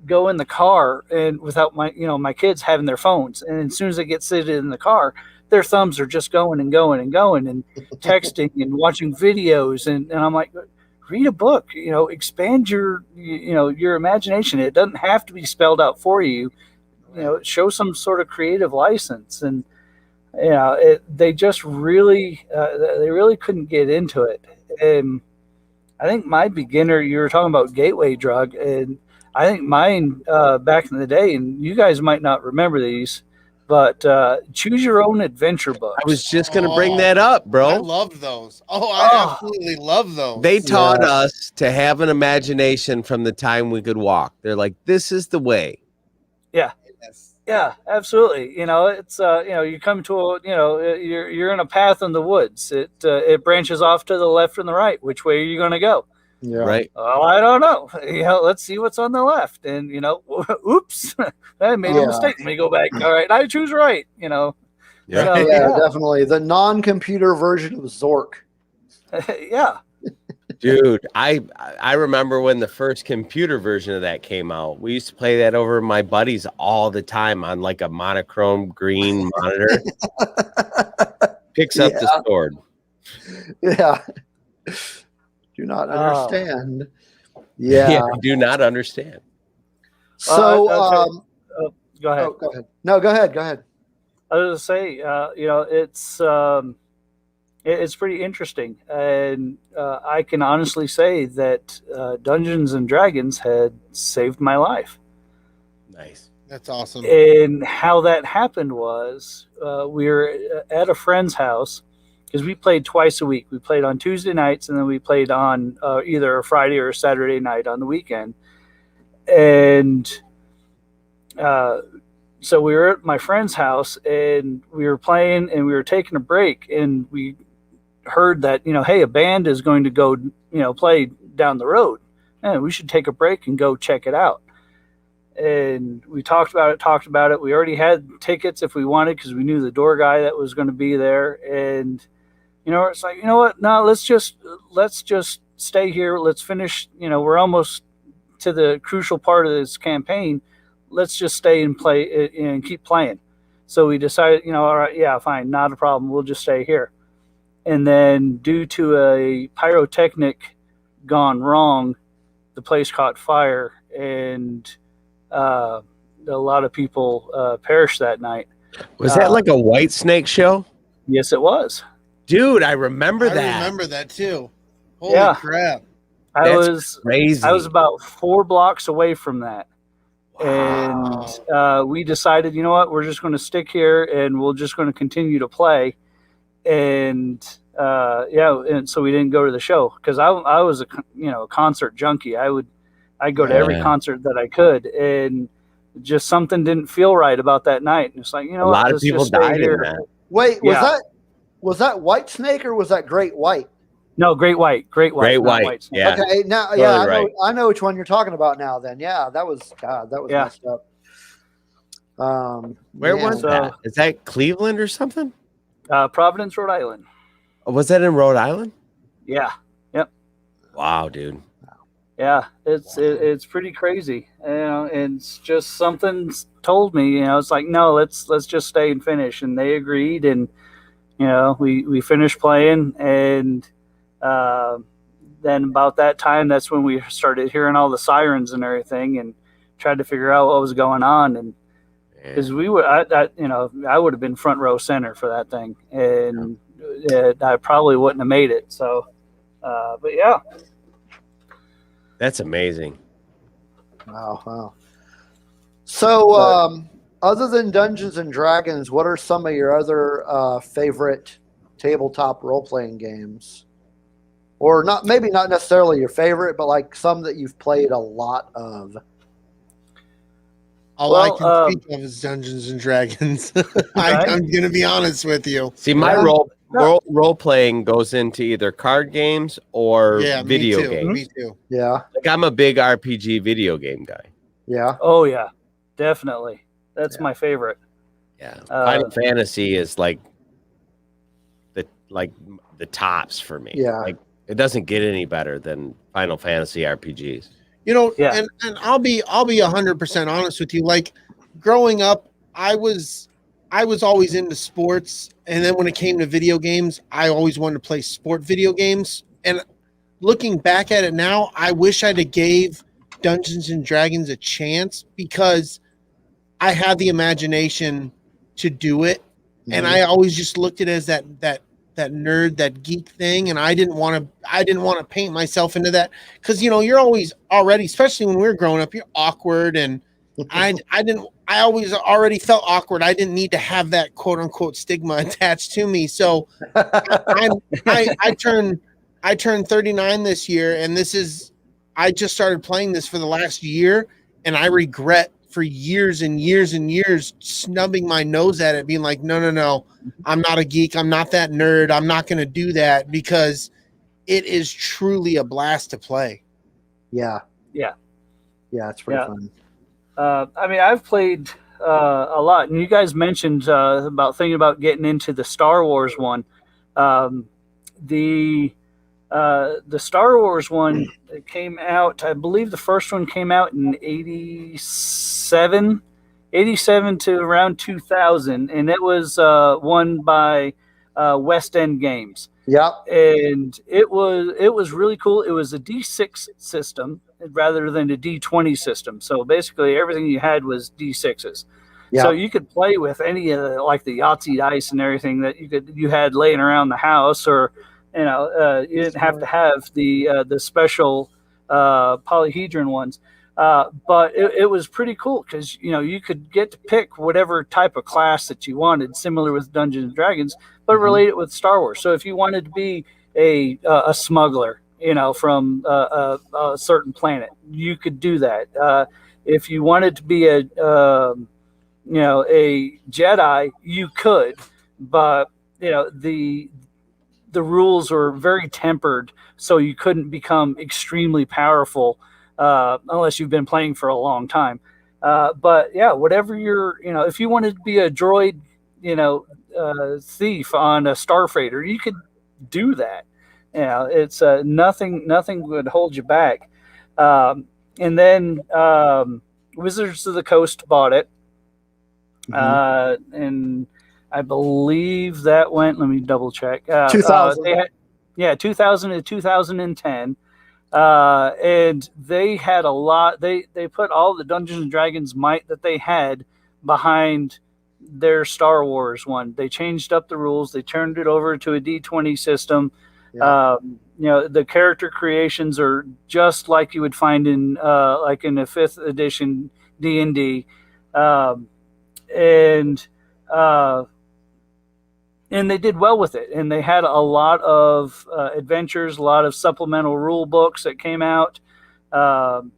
go in the car and without my kids having their phones, and as soon as they get seated in the car, their thumbs are just going and going and going and texting and watching videos, and I'm like, read a book, expand your your imagination. It doesn't have to be spelled out for you. Show some sort of creative license. And they just really they really couldn't get into it. And I think my beginner, you were talking about gateway drug, and I think mine back in the day, and you guys might not remember these, but choose your own adventure books. I was just gonna bring that up, bro. I loved those. I absolutely love those. They taught us to have an imagination from the time we could walk. They're like, this is the way. Yeah. Yeah, absolutely. It's you come to you're in a path in the woods. It branches off to the left and the right. Which way are you going to go? Yeah. Right. Oh, I don't know. Let's see what's on the left. And oops, I made a mistake. Let me go back. All right, I choose right. Yeah. So, Definitely the non-computer version of Zork. Yeah. Dude, I remember when the first computer version of that came out. We used to play that over my buddies all the time on like a monochrome green monitor. Picks up the sword. Yeah. Do not understand. Yeah. I do not understand. So go ahead. Go ahead. No, go ahead. I was going to say, it's It's pretty interesting, and I can honestly say that Dungeons and Dragons had saved my life. Nice. That's awesome. And how that happened was we were at a friend's house because we played twice a week. We played on Tuesday nights, and then we played on either a Friday or a Saturday night on the weekend. And so we were at my friend's house, and we were playing, and we were taking a break, and we heard that, hey, a band is going to go, play down the road. And we should take a break and go check it out. And we talked about it. We already had tickets if we wanted because we knew the door guy that was going to be there. And, it's like, you know what? No, let's just stay here. Let's finish. We're almost to the crucial part of this campaign. Let's just stay and play and keep playing. So we decided, all right, yeah, fine, not a problem. We'll just stay here. And then due to a pyrotechnic gone wrong, the place caught fire, and a lot of people perished that night. Was that like a White Snake show? Yes, it was. Dude, I remember that. I remember that too. Holy crap. That's crazy. I was about 4 blocks away from that. Wow. And we decided, you know what, we're just going to stick here and we're just going to continue to play. And and so we didn't go to the show because I was a concert junkie. I'd go to every concert that I could, and just something didn't feel right about that night. And it's like, a lot of people died in that. Wait, was that White Snake or was that Great White? No, Great White. Great White. Yeah. Okay. Now, totally I know which one you're talking about now. Then, yeah, that was messed up. Where was that? Is that Cleveland or something? Providence, Rhode Island. Was that in Rhode Island? Yeah. Yep. Wow, dude. Yeah, it's pretty crazy. And it's just something told me, it's like, no, let's just stay and finish. And they agreed, and we finished playing, and then about that time, that's when we started hearing all the sirens and everything, and tried to figure out what was going on. And because I would have been front row center for that thing, and I probably wouldn't have made it. So, but yeah. That's amazing. Wow. So, other than Dungeons and Dragons, what are some of your other favorite tabletop role-playing games? Or maybe not necessarily your favorite, but like some that you've played a lot of. All I can speak of is Dungeons and Dragons. I'm going to be honest with you. See, my role playing goes into either card games or video games. Me too. Yeah. Like I'm a big RPG video game guy. Yeah. Oh yeah, definitely. That's my favorite. Yeah. Final Fantasy is like the tops for me. Yeah. Like it doesn't get any better than Final Fantasy RPGs. And I'll be 100% honest with you. Like growing up, I was always into sports, and then when it came to video games, I always wanted to play sport video games. And looking back at it now, I wish I'd have gave Dungeons and Dragons a chance because I had the imagination to do it, and I always just looked at it as that nerd, that geek thing, and I didn't want to paint myself into that because you're always already, especially when we were growing up, you're awkward, and I always already felt awkward. I didn't need to have that quote unquote stigma attached to me. So I turned 39 this year, and I just started playing this for the last year, and I regret for years and years and years snubbing my nose at it, being like, no, I'm not a geek. I'm not that nerd. I'm not going to do that because it is truly a blast to play. Yeah. Yeah. Yeah. It's pretty fun. I've played a lot, and you guys mentioned about thinking about getting into the Star Wars one. The Star Wars one came out, I believe the first one came out in 87 to around 2000, and it was won by West End Games. Yeah. And it was really cool. It was a D6 system rather than a D20 system. So basically everything you had was D6s. Yeah. So you could play with any of the, like the Yahtzee dice and everything that you had laying around the house, or you didn't have to have the special polyhedron ones. But it was pretty cool because you could get to pick whatever type of class that you wanted, similar with Dungeons and Dragons, but relate it with Star Wars. So if you wanted to be a smuggler, from a certain planet, you could do that. If you wanted to be a Jedi, you could, but the rules were very tempered, so you couldn't become extremely powerful unless you've been playing for a long time. But yeah, whatever if you wanted to be a droid, thief on a starfreighter, you could do that. It's nothing would hold you back. And then Wizards of the Coast bought it. And I believe that went, let me double check. 2000. 2000 to 2010. And they had a lot, they put all the Dungeons and Dragons might that they had behind their Star Wars one. They changed up the rules. They turned it over to a D20 system. Yeah. The character creations are just like you would find in a 5th edition D&D. And they did well with it, and they had a lot of adventures, a lot of supplemental rule books that came out, and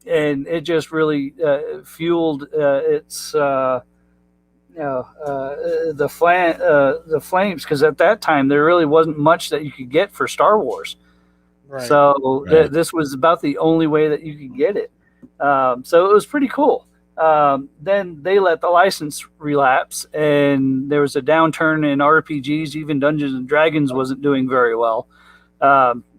it just really fueled the flames, because at that time there really wasn't much that you could get for Star Wars. Right. So this was about the only way that you could get it. So it was pretty cool. Then they let the license relapse, and there was a downturn in RPGs. Even Dungeons and Dragons wasn't doing very well.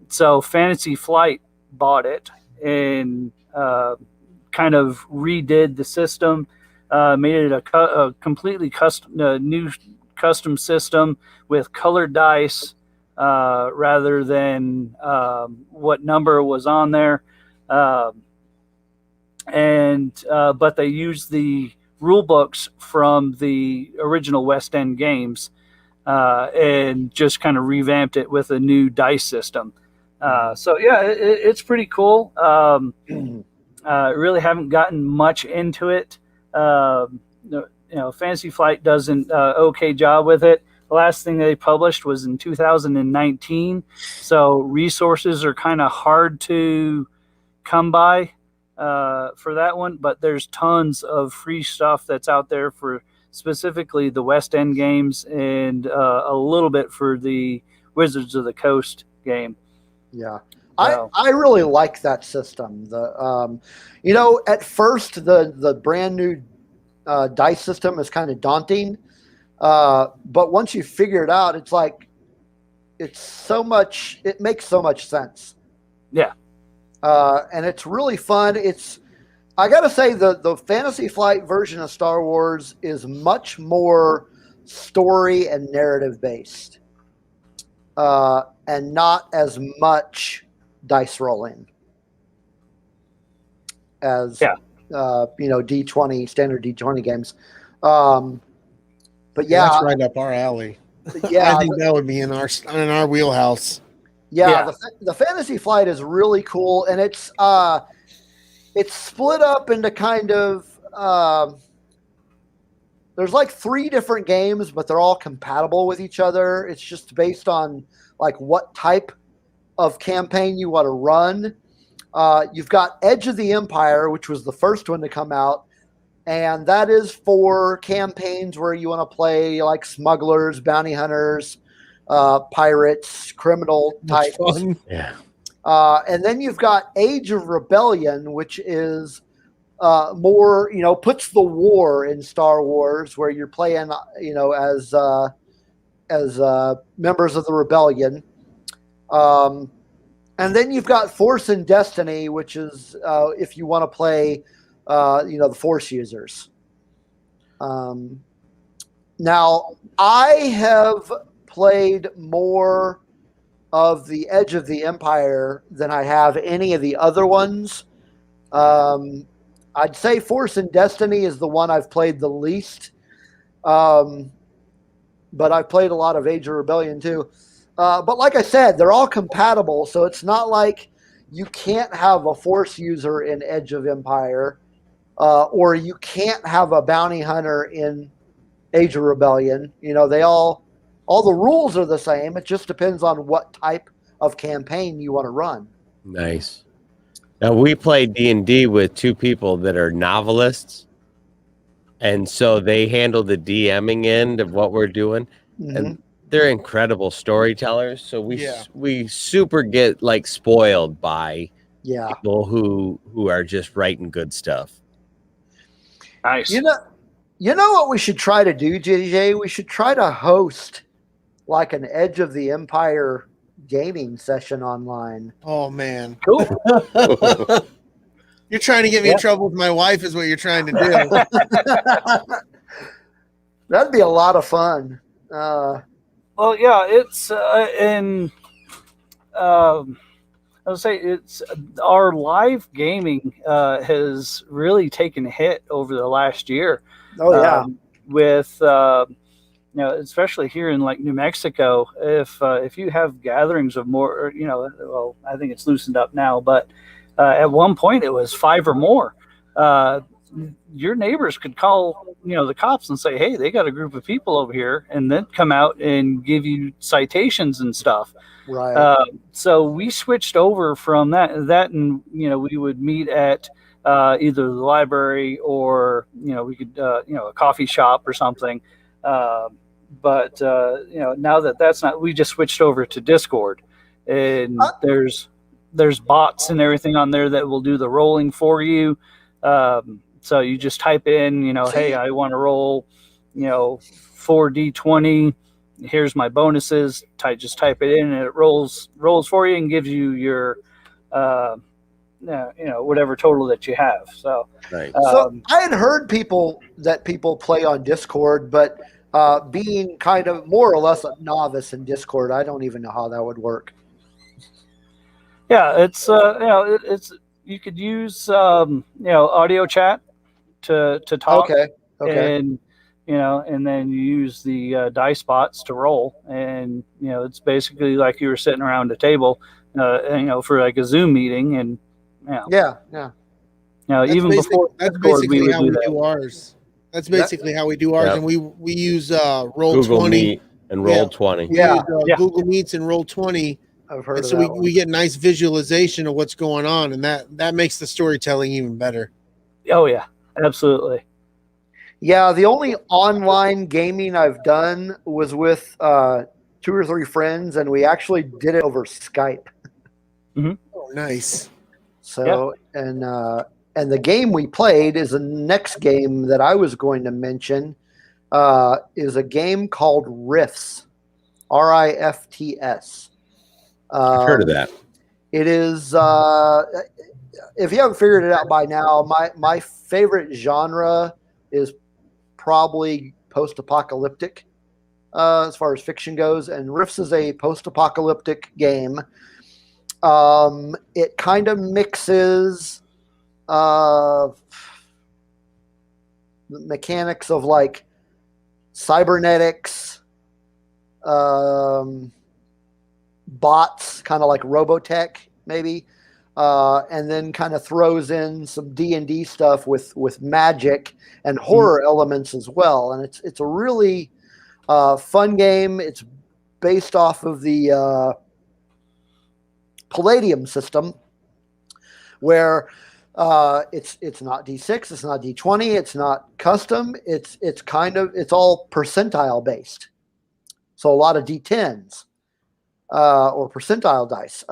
So Fantasy Flight bought it and kind of redid the system, made it a completely new custom system with colored dice rather than what number was on there. But they used the rule books from the original West End games and just kind of revamped it with a new dice system. So yeah, it's pretty cool. Really haven't gotten much into it. Fantasy Flight does an okay job with it. The last thing they published was in 2019, so resources are kind of hard to come by for that one, but there's tons of free stuff that's out there for specifically the West End games and a little bit for the Wizards of the Coast game. Yeah. I really like that system. At first the brand new dice system is kind of daunting, but once you figure it out, it's like it makes so much sense. Yeah. And it's really fun. I gotta say the Fantasy Flight version of Star Wars is much more story and narrative based, and not as much dice rolling as D20 standard D20 games. But yeah, that's right up our alley. Yeah, I think that would be in our wheelhouse. Yeah. The Fantasy Flight is really cool, and it's split up into kind of there's like 3 different games, but they're all compatible with each other. It's just based on like what type of campaign you want to run. You've got Edge of the Empire, which was the first one to come out, and that is for campaigns where you want to play like smugglers, bounty hunters, pirates, criminal types. Yeah. And then you've got Age of Rebellion, which is more, puts the war in Star Wars, where you're playing, as members of the rebellion. And then you've got Force and Destiny, which is if you want to play, the Force users. Now, I have played more of the Edge of the Empire than I have any of the other ones. I'd say Force and Destiny is the one I've played the least. But I've played a lot of Age of Rebellion too. But like I said, they're all compatible, so it's not like you can't have a Force user in Edge of Empire, or you can't have a bounty hunter in Age of Rebellion. They all the rules are the same. It just depends on what type of campaign you want to run. Nice. Now, we play D&D with two people that are novelists, and so they handle the DMing end of what we're doing, and they're incredible storytellers. So we super get like spoiled by people who are just writing good stuff. Nice. You know what we should try to do, JJ? We should try to host like an Edge of the Empire gaming session online. Oh man, cool. You're trying to get me in trouble with my wife, is what you're trying to do. That'd be a lot of fun. Well, yeah, it's I would say it's our live gaming has really taken a hit over the last year. Oh yeah, with especially here in like New Mexico, if you have gatherings of more, well, I think it's loosened up now, but at one point it was 5 or more. Your neighbors could call, the cops and say, hey, they got a group of people over here, and then come out and give you citations and stuff. Right. So we switched over from that, and we would meet at either the library or we could a coffee shop or something. But now that's not, we just switched over to Discord, and there's bots and everything on there that will do the rolling for you. So you just type in, hey, I want to roll, 4d20. Here's my bonuses. Just type it in, and it rolls for you and gives you your, whatever total that you have. So, right. So I had heard people play on Discord, but being kind of more or less a novice in Discord, I don't even know how that would work. Yeah, it's it's you could use audio chat to talk. Okay. And and then you use the dice bots to roll, and it's basically like you were sitting around a table, for like a Zoom meeting, and yeah. Even before that's Discord, basically how we that. do ours. That's basically how we do ours, and we use Roll Google 20 Meet and Roll 20. We use, Google Meets and Roll 20. I've heard of so that we get nice visualization of what's going on, and that makes the storytelling even better. Oh yeah, absolutely. Yeah, the only online gaming I've done was with 2 or 3 friends, and we actually did it over Skype. Oh, nice. So and the game we played is the next game that I was going to mention. Is a game called Rifts, RIFTS. I've heard of that. It is, if you haven't figured it out by now, my favorite genre is probably post-apocalyptic as far as fiction goes, and Rifts is a post-apocalyptic game. It kind of mixes the mechanics of like cybernetics, bots, kind of like Robotech maybe, and then kind of throws in some D&D stuff with magic and horror elements as well. And it's a really fun game. It's based off of the Palladium system, where it's not D6, it's not D20, it's not custom. It's all percentile based. So a lot of D10s. Or percentile dice.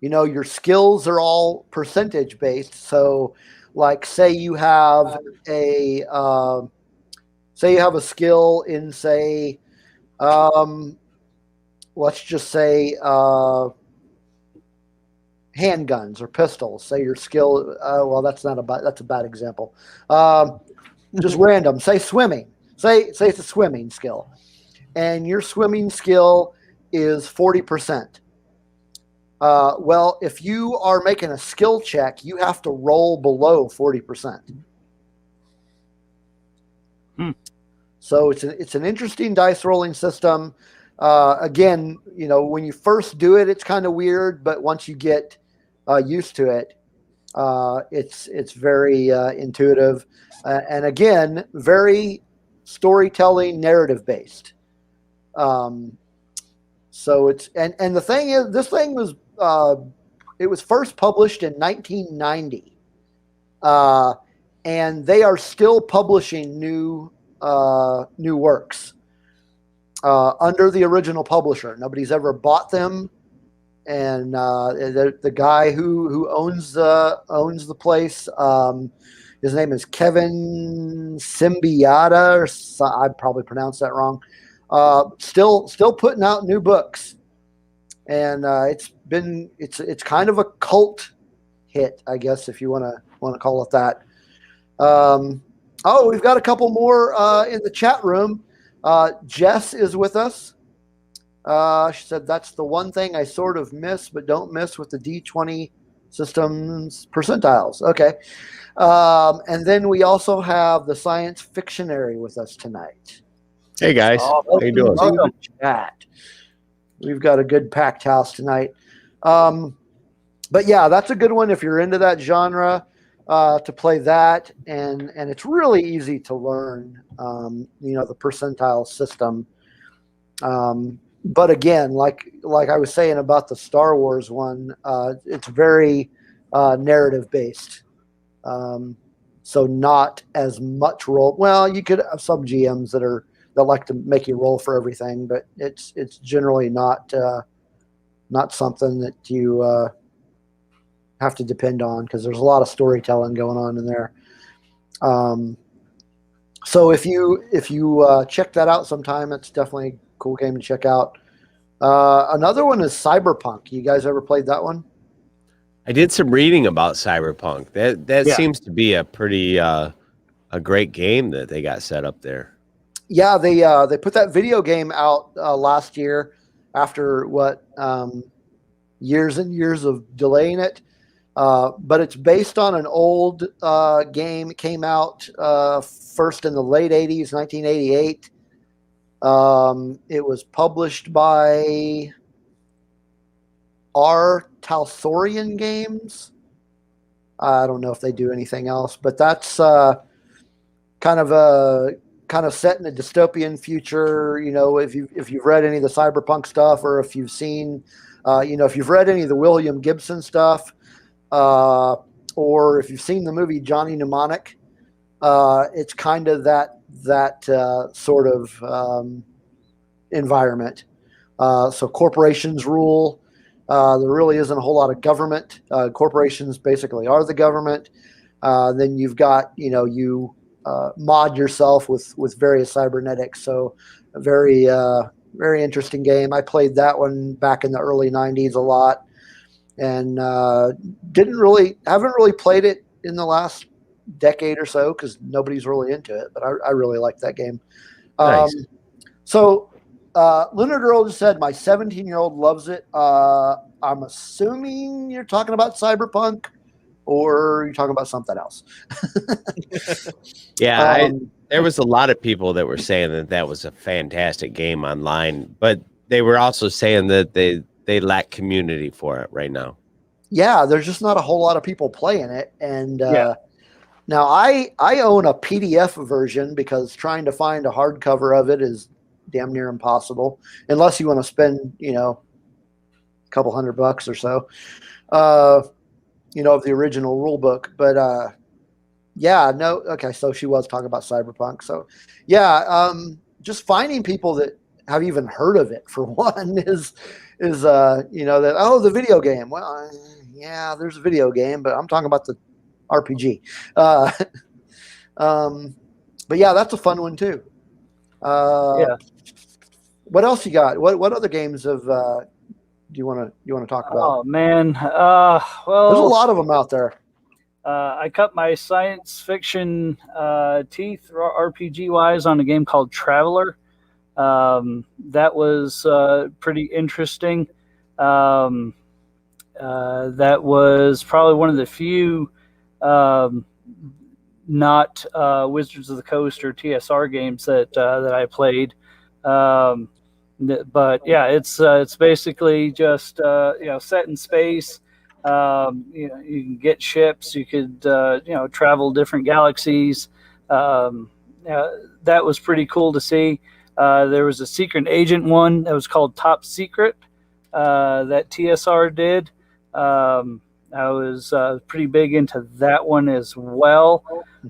Your skills are all percentage based. So, like, say you have a skill in, say, let's just say handguns or pistols. Say your skill. Well, that's a bad example. Just random. Say swimming. Say it's a swimming skill, and your swimming skill is 40%. Well, if you are making a skill check, you have to roll below 40%. So it's an interesting dice rolling system. Again, when you first do it, it's kind of weird, but once you get used to it, it's very intuitive, and again, very storytelling, narrative based. So it's and the thing is, this thing was it was first published in 1990, and they are still publishing new works under the original publisher. Nobody's ever bought them, and the guy who owns the place, his name is Kevin Symbiata, or I probably pronounced that wrong. Still putting out new books, and it's kind of a cult hit, I guess, if you want to call it that. We've got a couple more in the chat room. Jess is with us. She said, that's the one thing I sort of miss, but don't miss with the D20 systems percentiles. Okay. And then we also have the Science Fictionary with us tonight. Hey, guys. How you doing? Chat. We've got a good packed house tonight. But yeah, that's a good one if you're into that genre. To play that, and it's really easy to learn, the percentile system. But again, like I was saying about the Star Wars one, it's very narrative based. So not as much roll. Well, you could have some GMs that like to make you roll for everything, but it's generally not something that you have to depend on, because there's a lot of storytelling going on in there. So if you check that out sometime, it's definitely a cool game to check out. Another one is Cyberpunk. You guys ever played that one? I did some reading about Cyberpunk. That seems to be a pretty a great game that they got set up there. Yeah, they put that video game out last year after years and years of delaying it. But it's based on an old game. It came out first in the late 80s, 1988. It was published by R. Talsorian Games. I don't know if they do anything else, but that's kind of set in a dystopian future. If you've read any of the Cyberpunk stuff, or if you've seen, if you've read any of the William Gibson stuff, or if you've seen the movie Johnny Mnemonic, it's kind of that sort of environment. So corporations rule. There really isn't a whole lot of government. Corporations basically are the government. Then you've got, you mod yourself with various cybernetics. So a very, very interesting game. I played that one back in the early 90s a lot. And haven't really played it in the last decade or so, because nobody's really into it. But I really like that game. Nice. So Lunar Girl just said, my 17-year-old loves it. I'm assuming you're talking about Cyberpunk, or you're talking about something else. Yeah, there was a lot of people that were saying that was a fantastic game online, but they were also saying that they lack community for it right now. Yeah, there's just not a whole lot of people playing it. And now I own a PDF version, because trying to find a hardcover of it is damn near impossible, unless you want to spend, a couple $100 or so, of the original rule book. But okay, so she was talking about Cyberpunk. So just finding people that have even heard of it, for one, is the video game. Well, yeah, there's a video game, but I'm talking about the RPG. But yeah, that's a fun one too. What else you got? What other games do you want to talk about? Oh man, well, there's a lot of them out there. I cut my science fiction teeth RPG wise on a game called Traveler. That was pretty interesting. that was probably one of the few not Wizards of the Coast or TSR games that I played. But yeah, it's basically just set in space. You can get ships. You could travel different galaxies. That was pretty cool to see. There was a secret agent one that was called Top Secret that TSR did. I was pretty big into that one as well.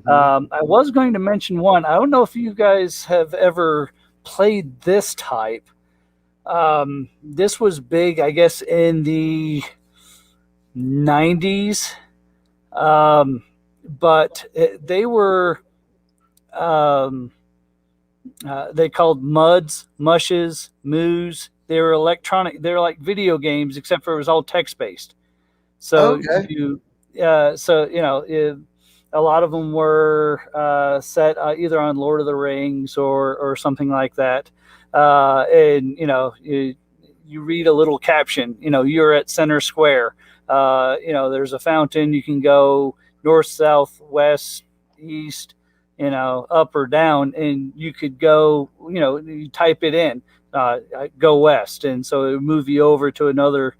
I was going to mention one. I don't know if you guys have ever played this type. This was big, I guess, in the 90s. But they were they called Muds, Mushes, Moos. They were electronic. They were like video games, except for it was all text based. So a lot of them were set either on Lord of the Rings or something like that. And you read a little caption. You're at center square. There's a fountain. You can go north, south, west, east, up or down, and you could go. You type it in, go west, and so it would move you over to another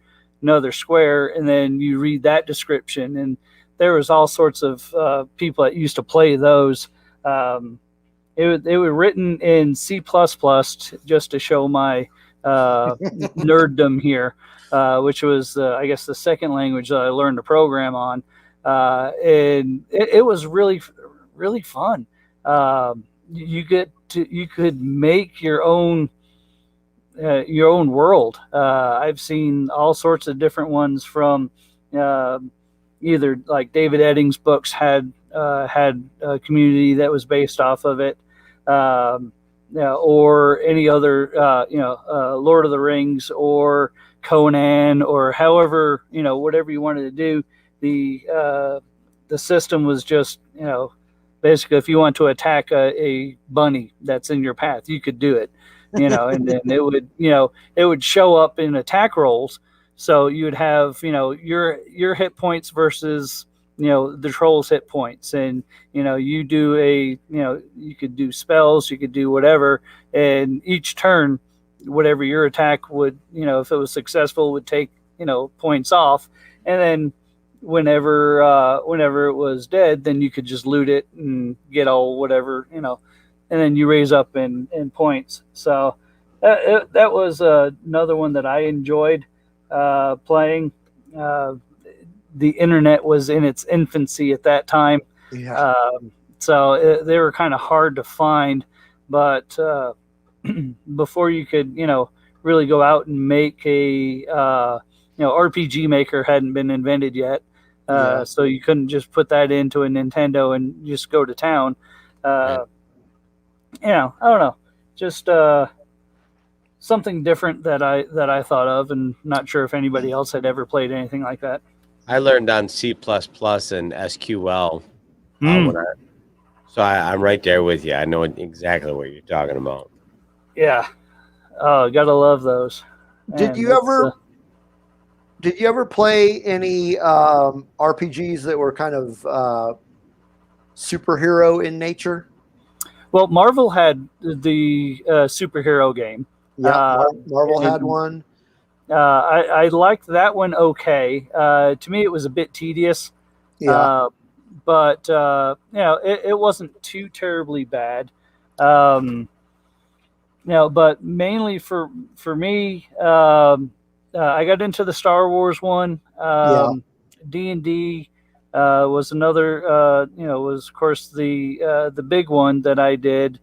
square, and then you read that description. And there was all sorts of people that used to play those. They were written in C++ just to show my nerddom here, which was I guess the second language that I learned to program on, and it was really fun. You could make your own world. I've seen all sorts of different ones from either like David Eddings' books had a community that was based off of it, or any other Lord of the Rings or Conan or however whatever you wanted to do. The system was just basically if you want to attack a bunny that's in your path, you could do it. And then it would show up in attack rolls. So you would have, your hit points versus, the troll's hit points. And, you do you could do spells, you could do whatever. And each turn, whatever your attack would, if it was successful, would take, points off. And then whenever it was dead, then you could just loot it and get all whatever, and then you raise up in points. So that was another one that I enjoyed playing. The internet was in its infancy at that time. Yeah. So they were kind of hard to find, but before you could, really go out and make a, RPG Maker hadn't been invented yet. So you couldn't just put that into a Nintendo and just go to town. I don't know, just something different that I thought of, and not sure if anybody else had ever played anything like that. I learned on C++ and SQL. So I'm right there with you. I know exactly what you're talking about. Yeah. Oh, gotta love those. Did you ever play any RPGs that were kind of superhero in nature? Well, Marvel had the superhero game. Yeah, Marvel had one. I liked that one okay. To me, it was a bit tedious. Yeah. But it wasn't too terribly bad. But mainly for me, I got into the Star Wars one. D&D was another. Was of course the big one that I did,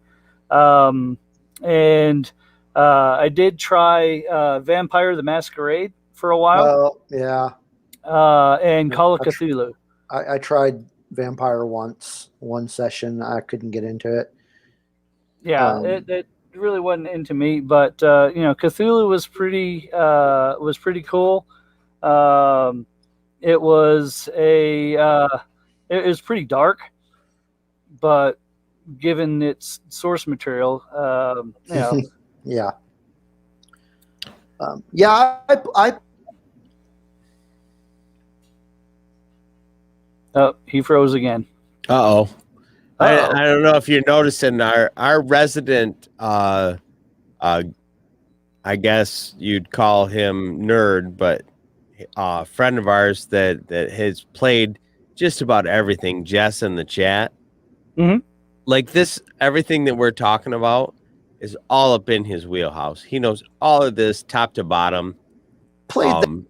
and I did try Vampire the Masquerade for a while. And Call of Cthulhu. I tried Vampire once, one session. I couldn't get into it. Yeah, it really wasn't into me, but Cthulhu was pretty cool. It was it was pretty dark, but given its source material, yeah. I Oh, he froze again. Uh-oh. I don't know if you're noticing our resident, I guess you'd call him nerd, but a friend of ours that has played just about everything, Jess in the chat. Mm-hmm. Like this, everything that we're talking about is all up in his wheelhouse. He knows all of this top to bottom. Like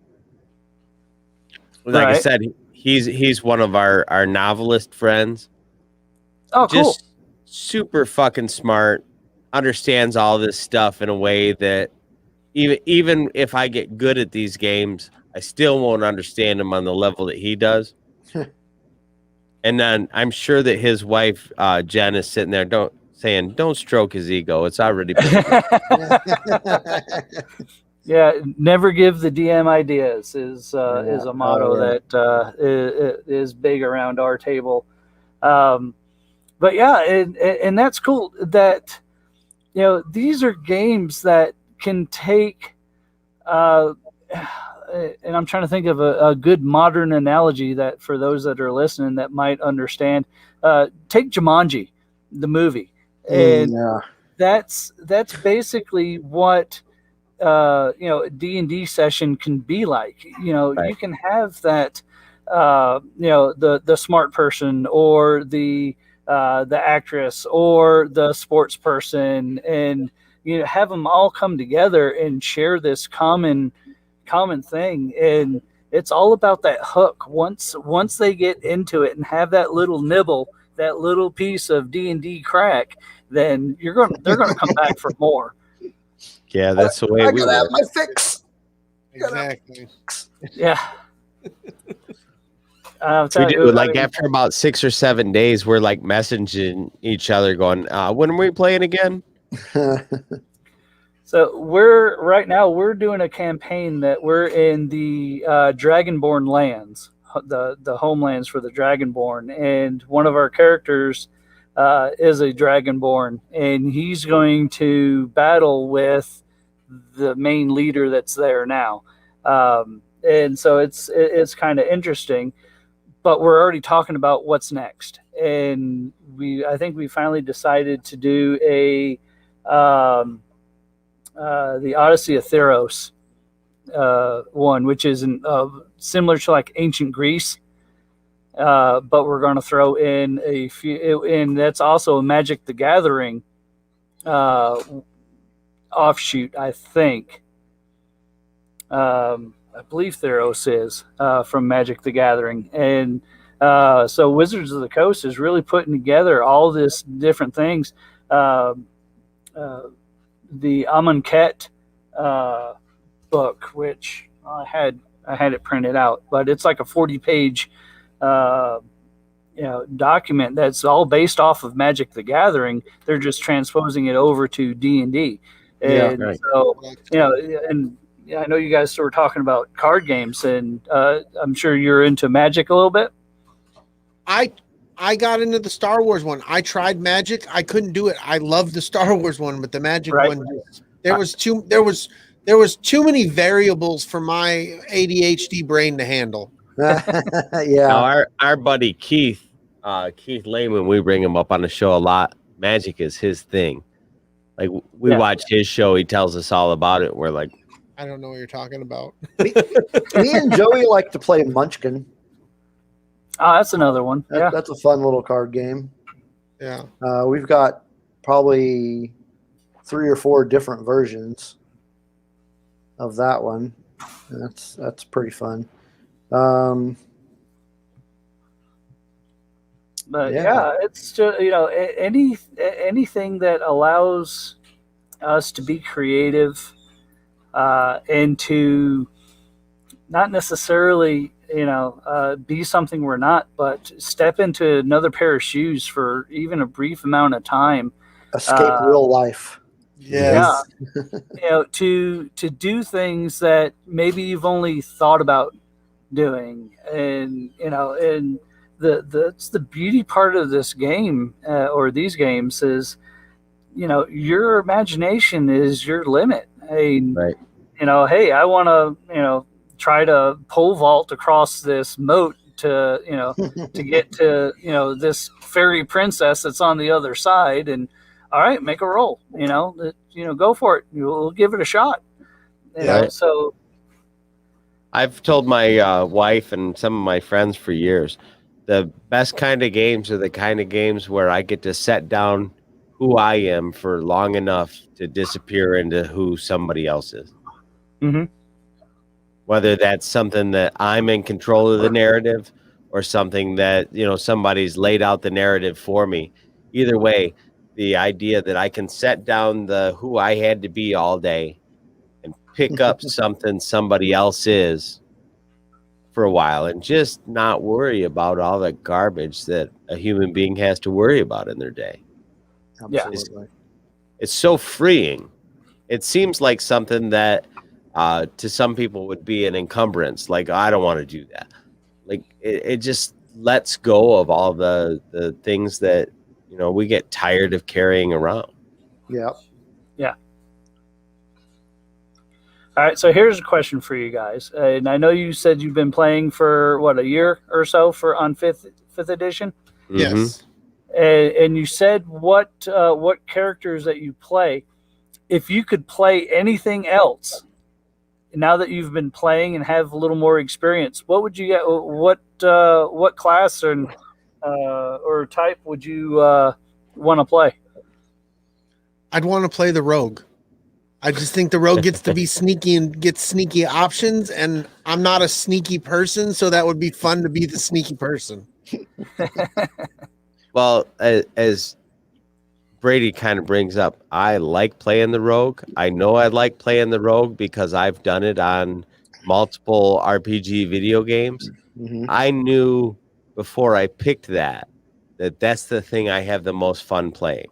I said, he's one of our novelist friends. Oh, cool. Just super fucking smart, understands all this stuff in a way that even if I get good at these games, I still won't understand them on the level that he does. And then I'm sure that his wife, Jen, is sitting there don't stroke his ego. It's already been Yeah, never give the DM ideas is a motto that is big around our table. But yeah, and that's cool that, these are games that can take, and I'm trying to think of a good modern analogy that for those that are listening that might understand. Take Jumanji, the movie, and that's basically what a D&D session can be like. You can have that, the smart person or the actress or the sports person, and have them all come together and share this common thing. And it's all about that hook. Once they get into it and have that little nibble, that little piece of D&D crack, then they're gonna come back for more. Yeah, that's the way we gotta have work. my fix. Exactly. Yeah. We do. Like after about 6 or 7 days, we're like messaging each other, going, "When are we playing again?" So we're doing a campaign that we're in the Dragonborn lands, the homelands for the Dragonborn, and one of our characters is a Dragonborn, and he's going to battle with the main leader that's there now, and so it's kind of interesting. But we're already talking about what's next, and I think we finally decided to do the Odyssey of Theros one, which is similar to like ancient Greece, but we're going to throw in a few, and that's also a Magic the Gathering offshoot, I think. I believe Theros is from Magic the Gathering, and so Wizards of the Coast is really putting together all this different things. The Amonkhet book, which I had it printed out, but it's like a 40-page document that's all based off of Magic the Gathering. They're just transposing it over to D&D, and so and I know you guys were talking about card games, and I'm sure you're into Magic a little bit. I got into the Star Wars one. I tried Magic. I couldn't do it. I loved the Star Wars one, but the Magic one, there was too many variables for my ADHD brain to handle. Now, our buddy Keith Lehman, we bring him up on the show a lot. Magic is his thing. Like we watch his show, he tells us all about it. We're like, I don't know what you're talking about. Me and Joey like to play Munchkin. Oh, that's another one. That's a fun little card game. Yeah. We've got probably 3 or 4 different versions of that one. That's pretty fun. But it's just, anything that allows us to be creative and to not necessarily be something we're not, but step into another pair of shoes for even a brief amount of time. Escape real life. Yes. Yeah. To do things that maybe you've only thought about doing, and and that's the beauty part of this game or these games is, your imagination is your limit. Hey, hey, I want to, try to pole vault across this moat to get to this fairy princess that's on the other side. And all right, make a roll. Go for it. We'll give it a shot. So I've told my wife and some of my friends for years, the best kind of games are the kind of games where I get to set down who I am for long enough to disappear into who somebody else is. Mm-hmm. Whether that's something that I'm in control of the narrative or something that, somebody's laid out the narrative for me. Either way, the idea that I can set down the who I had to be all day and pick up something somebody else is for a while and just not worry about all the garbage that a human being has to worry about in their day. Absolutely. It's so freeing. It seems like something that to some people would be an encumbrance. Like, I don't want to do that. Like, it just lets go of all the things that, we get tired of carrying around. Yeah. Yeah. All right, so here's a question for you guys. And I know you said you've been playing for, a year or so on 5th edition? Yes. And you said what characters that you play. If you could play anything else, now that you've been playing and have a little more experience, what would you get? What class or type would you want to play? I'd want to play the rogue. I just think the rogue gets to be sneaky and gets sneaky options, and I'm not a sneaky person, so that would be fun to be the sneaky person. Well, as Brady kind of brings up, I like playing the rogue. I know I like playing the rogue because I've done it on multiple RPG video games. Mm-hmm. I knew before I picked that's the thing I have the most fun playing.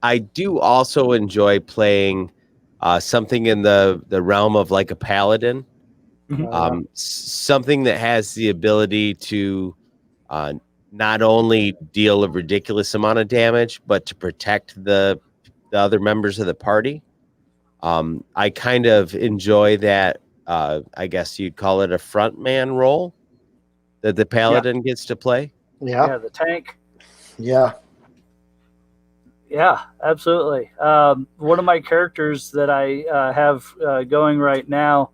I do also enjoy playing something in the realm of like a paladin, something that has the ability to not only deal a ridiculous amount of damage, but to protect the other members of the party. I kind of enjoy that. I guess you'd call it a front man role that the paladin gets to play. Yeah, the tank. Yeah. Yeah, absolutely. One of my characters that I have going right now,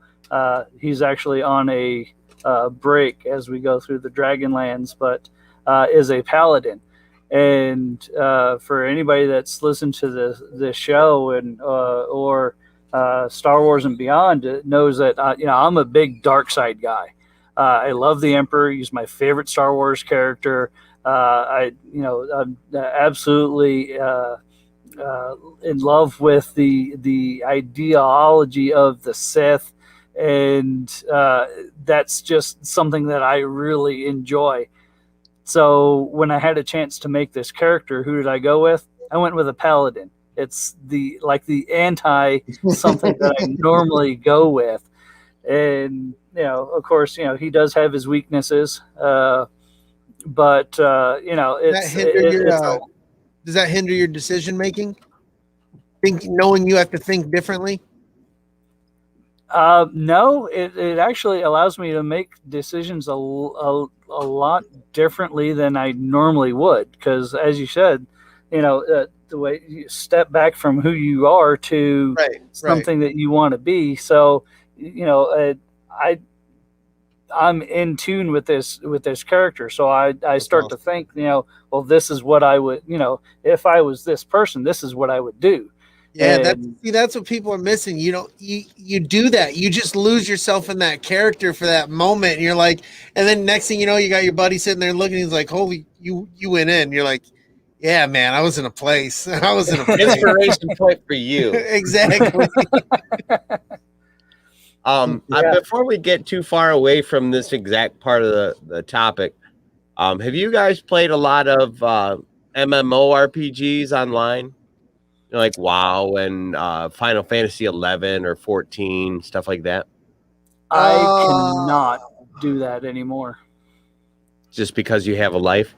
he's actually on a break as we go through the Dragonlands, but is a paladin. And for anybody that's listened to this show and or Star Wars and beyond, knows that I'm a big dark side guy. I love the Emperor. He's my favorite Star Wars character. I'm absolutely in love with the ideology of the Sith, and that's just something that I really enjoy. So when I had a chance to make this character, who did I go with? I went with a paladin. It's the anti something that I normally go with, and of course, he does have his weaknesses. But does that hinder your decision making? Knowing you have to think differently? No, it actually allows me to make decisions a lot differently than I normally would. Because as you said, the way you step back from who you are to something that you want to be. So, I'm in tune with this character. So I start to think, well, this is what I would, if I was this person, this is what I would do. Yeah, that's what people are missing. You do that. You just lose yourself in that character for that moment. And you're like, and then next thing you know, you got your buddy sitting there looking. He's like, "Holy, you went in." You're like, "Yeah, man, I was in a place. I was in a place." Inspiration point for you. Exactly. Before we get too far away from this exact part of the topic, have you guys played a lot of MMORPGs online? Like WoW and Final Fantasy 11 or 14, stuff like that? I cannot do that anymore. Just because you have a life?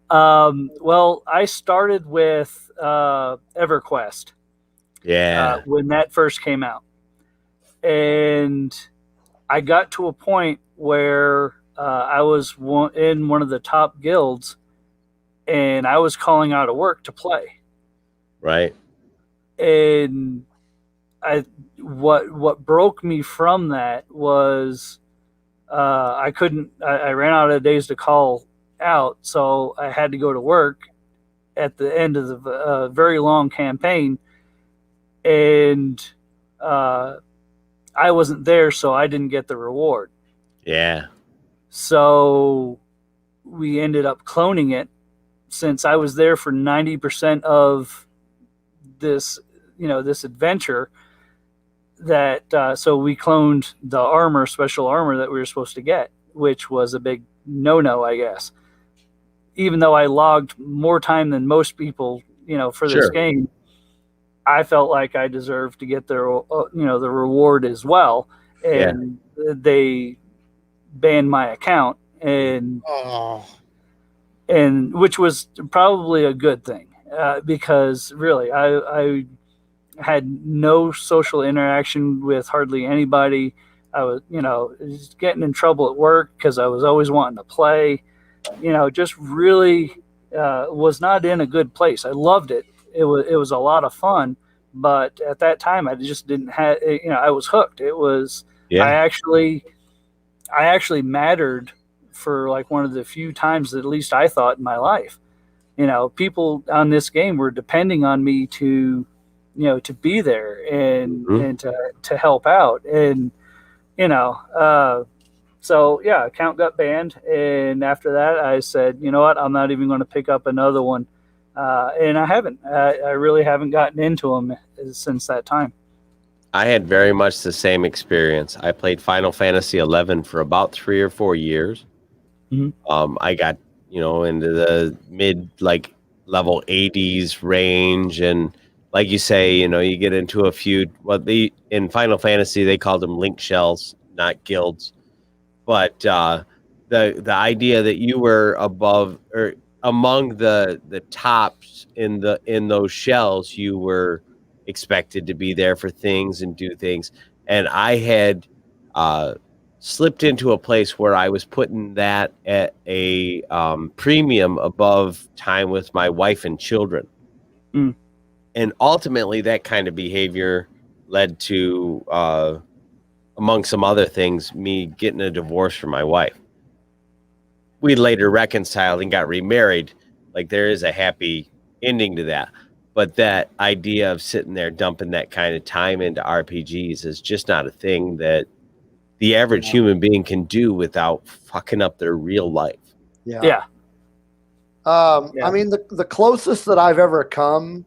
Well, I started with EverQuest. Yeah. When that first came out. And I got to a point where I was in one of the top guilds, and I was calling out of work to play. Right. And what broke me from that was I ran out of days to call out, so I had to go to work at the end of the very long campaign, and I wasn't there, so I didn't get the reward. Yeah. So we ended up cloning it, since I was there for 90% of this, this adventure. That so we cloned the special armor that we were supposed to get, which was a big no-no, I guess. Even though I logged more time than most people, for this game, I felt like I deserved to get the reward as well, and they banned my account, and which was probably a good thing, because really I had no social interaction with hardly anybody. I was, getting in trouble at work because I was always wanting to play. Just really was not in a good place. I loved it. It was a lot of fun, but at that time I just didn't have. I was hooked. It was. Yeah. I actually mattered for like one of the few times that at least I thought in my life. People on this game were depending on me to be there and to help out, and so yeah, account got banned, and after that I said, you know what, I'm not even going to pick up another one, and I haven't. I really haven't gotten into them since that time. I had very much the same experience. I played Final Fantasy 11 for about 3 or 4 years. Mm-hmm. I got into the mid level 80s range, and like you say, you get into a few. In Final Fantasy they called them link shells, not guilds. But the idea that you were above or among the tops in those shells, you were expected to be there for things and do things. And I had slipped into a place where I was putting that at a premium above time with my wife and children. Mm. And ultimately that kind of behavior led to, among some other things, me getting a divorce from my wife. We later reconciled and got remarried. Like, there is a happy ending to that. But that idea of sitting there dumping that kind of time into RPGs is just not a thing that the average human being can do without fucking up their real life. Yeah. I mean, the closest that I've ever come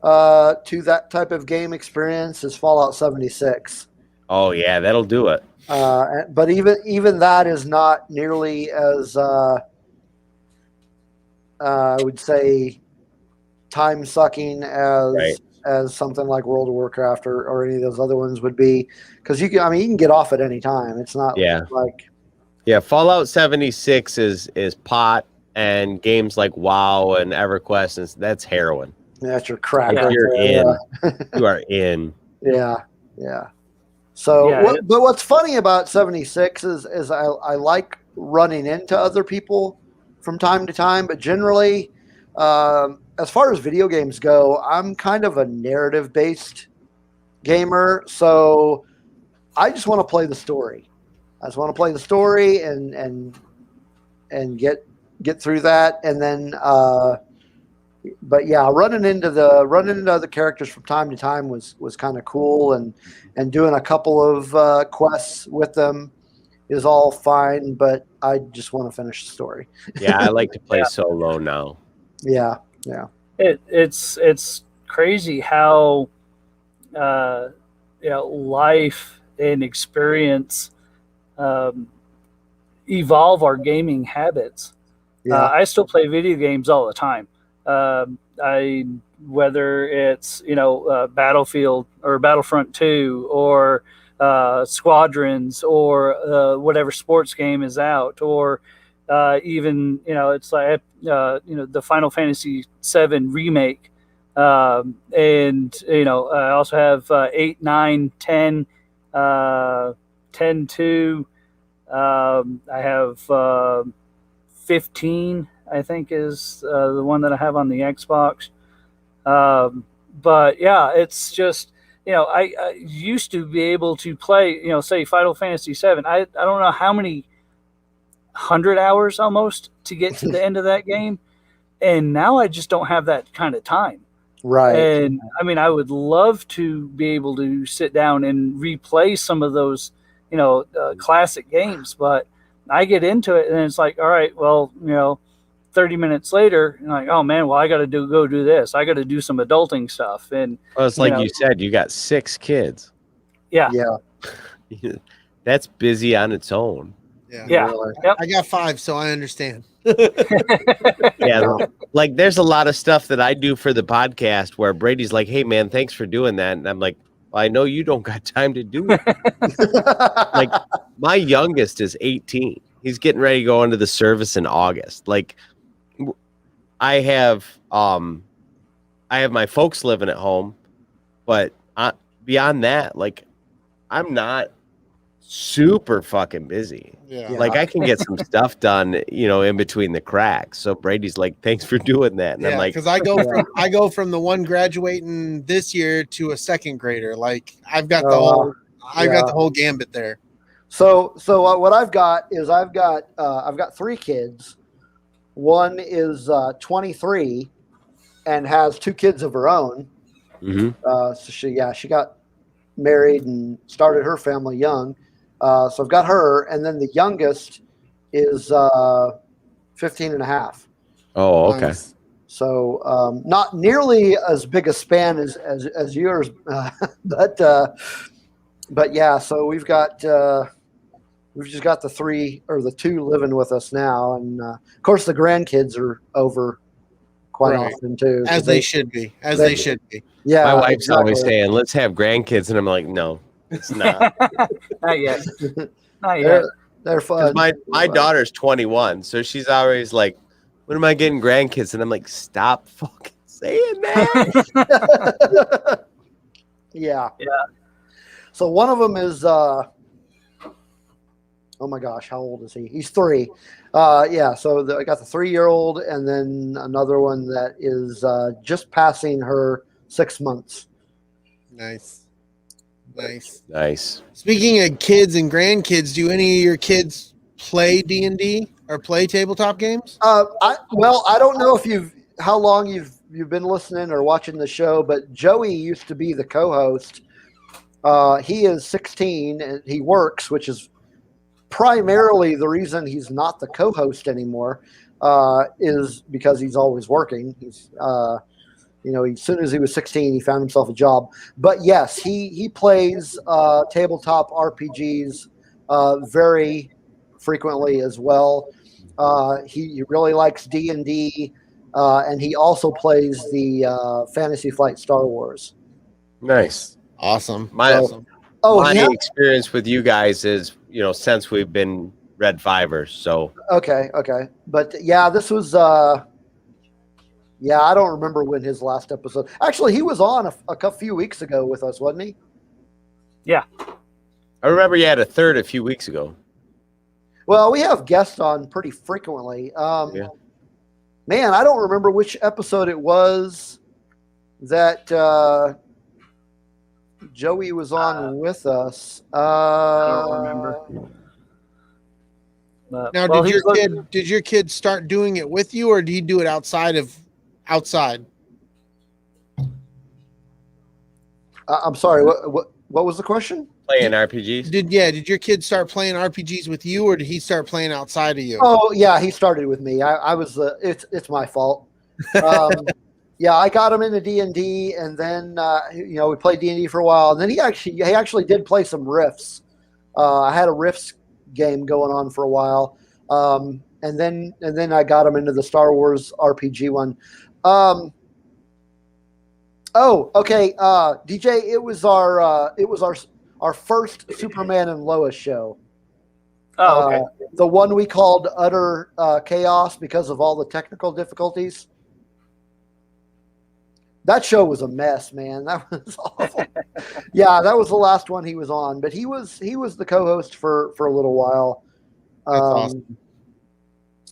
to that type of game experience is Fallout 76. Oh yeah, that'll do it. But even that is not nearly as I would say time sucking as something like World of Warcraft or any of those other ones would be, because you can get off at any time. It's not Fallout 76 is pot, and games like WoW and EverQuest, that's heroin. That's your crack. Like, you're in. You are in. Yeah. So, but what's funny about 76 is I like running into other people from time to time, but generally, as far as video games go, I'm kind of a narrative-based gamer, so I just want to play the story. I just want to play the story and get through that, and then. But yeah, running into other characters from time to time was kind of cool, and doing a couple of quests with them is all fine. But I just want to finish the story. Yeah, I like to play solo now. Yeah. It's crazy how life and experience evolve our gaming habits. Yeah. I still play video games all the time. Whether it's Battlefield or Battlefront 2 or Squadrons or whatever sports game is out, or even it's like the Final Fantasy VII remake, and I also have 8, 9, 10, 10-2, I have 15, I think, is the one that I have on the Xbox. But yeah, it's just, I used to be able to play, say Final Fantasy VII. I don't know how many 100 hours almost to get to the end of that game. And now I just don't have that kind of time. Right. And I mean, I would love to be able to sit down and replay some of those, classic games, but I get into it and it's like, all right, well, 30 minutes later, you're like, oh man, well, I got to go do this. I got to do some adulting stuff. And well, it's like you said, you got 6 kids. Yeah. Yeah. That's busy on its own. Yeah. Yep. I got 5, so I understand. Yeah. Like there's a lot of stuff that I do for the podcast where Brady's like, hey man, thanks for doing that. And I'm like, well, I know you don't got time to do it. Like my youngest is 18. He's getting ready to go into the service in August. Like I have my folks living at home, but beyond that, like I'm not super fucking busy. Yeah. Like I can get some stuff done, in between the cracks. So Brady's like, thanks for doing that. And I'm like, because I go from the one graduating this year to a second grader. Like I've got the whole gambit there. So what I've got is I've got 3 kids. One is 23 and has 2 kids of her own. Mm-hmm. So she got married and started her family young. So I've got her, and then the youngest is 15 and a half. Oh, okay. So not nearly as big a span as yours, but yeah. So we've just got the 3 or the 2 living with us now, and of course the grandkids are over quite often too, as they should be. They should be. Yeah, my wife's always saying, "Let's have grandkids," and I'm like, "No, it's not." Not yet. Not yet. They're fun. My daughter's 21, so she's always like, "When am I getting grandkids?" And I'm like, "Stop fucking saying that." Yeah. So one of them is, oh my gosh, how old is he? He's 3. Yeah. So I got the 3-year-old, and then another one that is just passing her 6 months. Nice. Speaking of kids and grandkids, do any of your kids play D&D or play tabletop games? I don't know how long you've been listening or watching the show, but Joey used to be the co-host. He is 16 and he works, which is primarily the reason he's not the co-host anymore, is because he's always working. He's as soon as he was 16, he found himself a job. But yes, he plays tabletop RPGs very frequently as well. He really likes D&D, and he also plays the Fantasy Flight Star Wars. Nice. Awesome. My experience with you guys is, since we've been Red Fivers. So okay. But yeah, this was I don't remember when his last episode. Actually, he was on a few weeks ago with us, wasn't he? Yeah. I remember you had a third a few weeks ago. Well, we have guests on pretty frequently. Man, I don't remember which episode it was that Joey was on with us. I don't remember. Now, did your kid start doing it with you, or did he do it outside? I'm sorry. What was the question? Playing RPGs? Did your kid start playing RPGs with you, or did he start playing outside of you? Oh yeah, he started with me. I was it's my fault. Yeah, I got him into D&D, and then we played D&D for a while, and then he actually did play some Rifts. I had a Rifts game going on for a while, and then I got him into the Star Wars RPG one. DJ, it was our first Superman and Lois show. Oh, okay. The one we called Utter Chaos because of all the technical difficulties. That show was a mess, man. That was awful. Yeah, that was the last one he was on, but he was the co-host for a little while. awesome.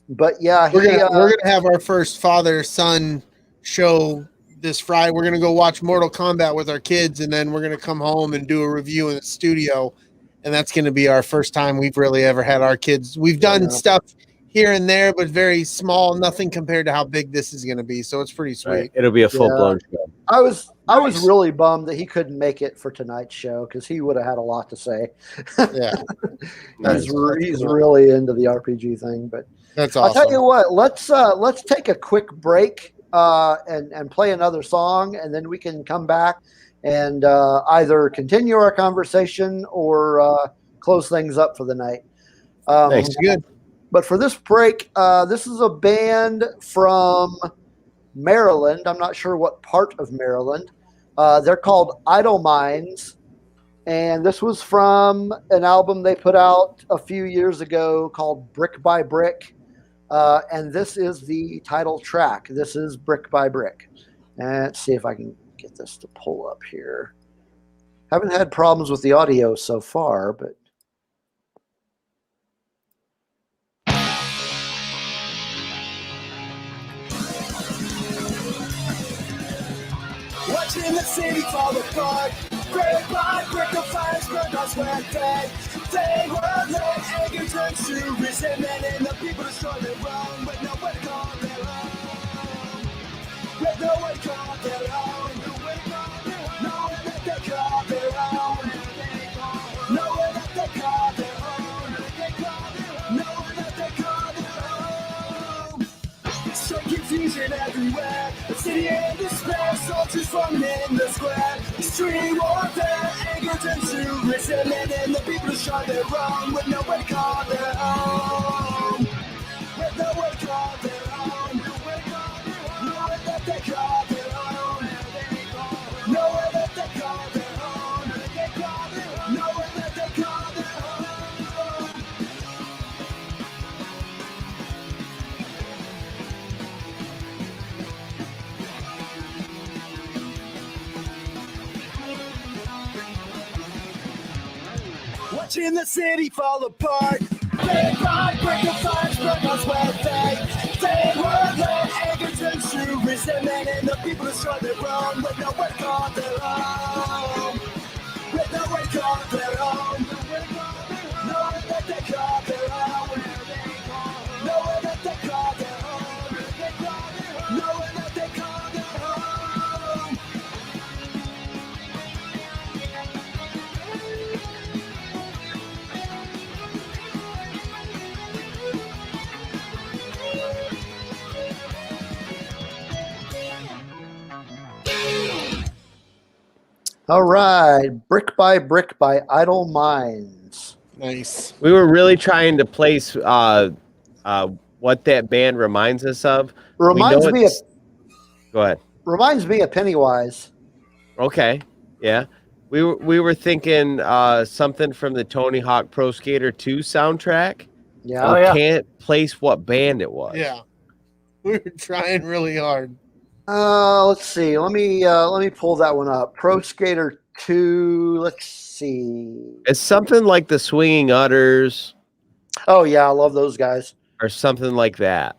But yeah, we're gonna have our first father-son show this Friday. We're gonna go watch Mortal Kombat with our kids, and then we're gonna come home and do a review in the studio. And that's gonna be our first time we've really ever had our kids. We've done stuff here and there, but very small, nothing compared to how big this is gonna be. So it's pretty sweet. Right. It'll be a full-blown show. I was really bummed that he couldn't make it for tonight's show because he would have had a lot to say. Yeah, he's really into the RPG thing. But that's awesome. I'll tell you what, let's take a quick break and play another song, and then we can come back and either continue our conversation or close things up for the night. Thanks. Good. But for this break, this is a band from Maryland. I'm not sure what part of Maryland. They're called Idleminds, and this was from an album they put out a few years ago called Brick by Brick, and this is the title track. This is Brick by Brick. And let's see if I can get this to pull up here. Haven't had problems with the audio so far, but Watching the city fall apart, brick by brick, the fires burn our sweat dead. They were led, anger turns to resentment, and the people destroy their own, with nowhere to call their own. With nowhere to call their own. Nowhere that they call their own. Nowhere that they call their own. Nowhere that they call their own. So confusion everywhere. The city in despair, soldiers forming in the square. Extreme warfare, anger turns to resentment, and the people destroy their own, with nowhere to call their own. With nowhere to call their own. Nowhere that they call their own. Nowhere that they call their own. Nowhere that they call their own. Watching the city fall apart, brick by brick, the fires burn us where they were led, anger turns to resentment, and the people destroy their own, with nowhere to call their own. With nowhere to call their own. Nowhere that they call their own. Nowhere that they call their own. Nowhere that they call their own. all right, Brick by Brick by Idleminds. Nice. We were really trying to place what that band reminds us of. Reminds me of. Go ahead. Reminds me of Pennywise. Okay. Yeah. We were thinking something from the Tony Hawk Pro Skater 2 soundtrack. Yeah. We can't place what band it was. Yeah. We were trying really hard. Let's see. Let me pull that one up. Pro Skater 2. Let's see. It's something like the Swinging Utters. Oh yeah, I love those guys. Or something like that.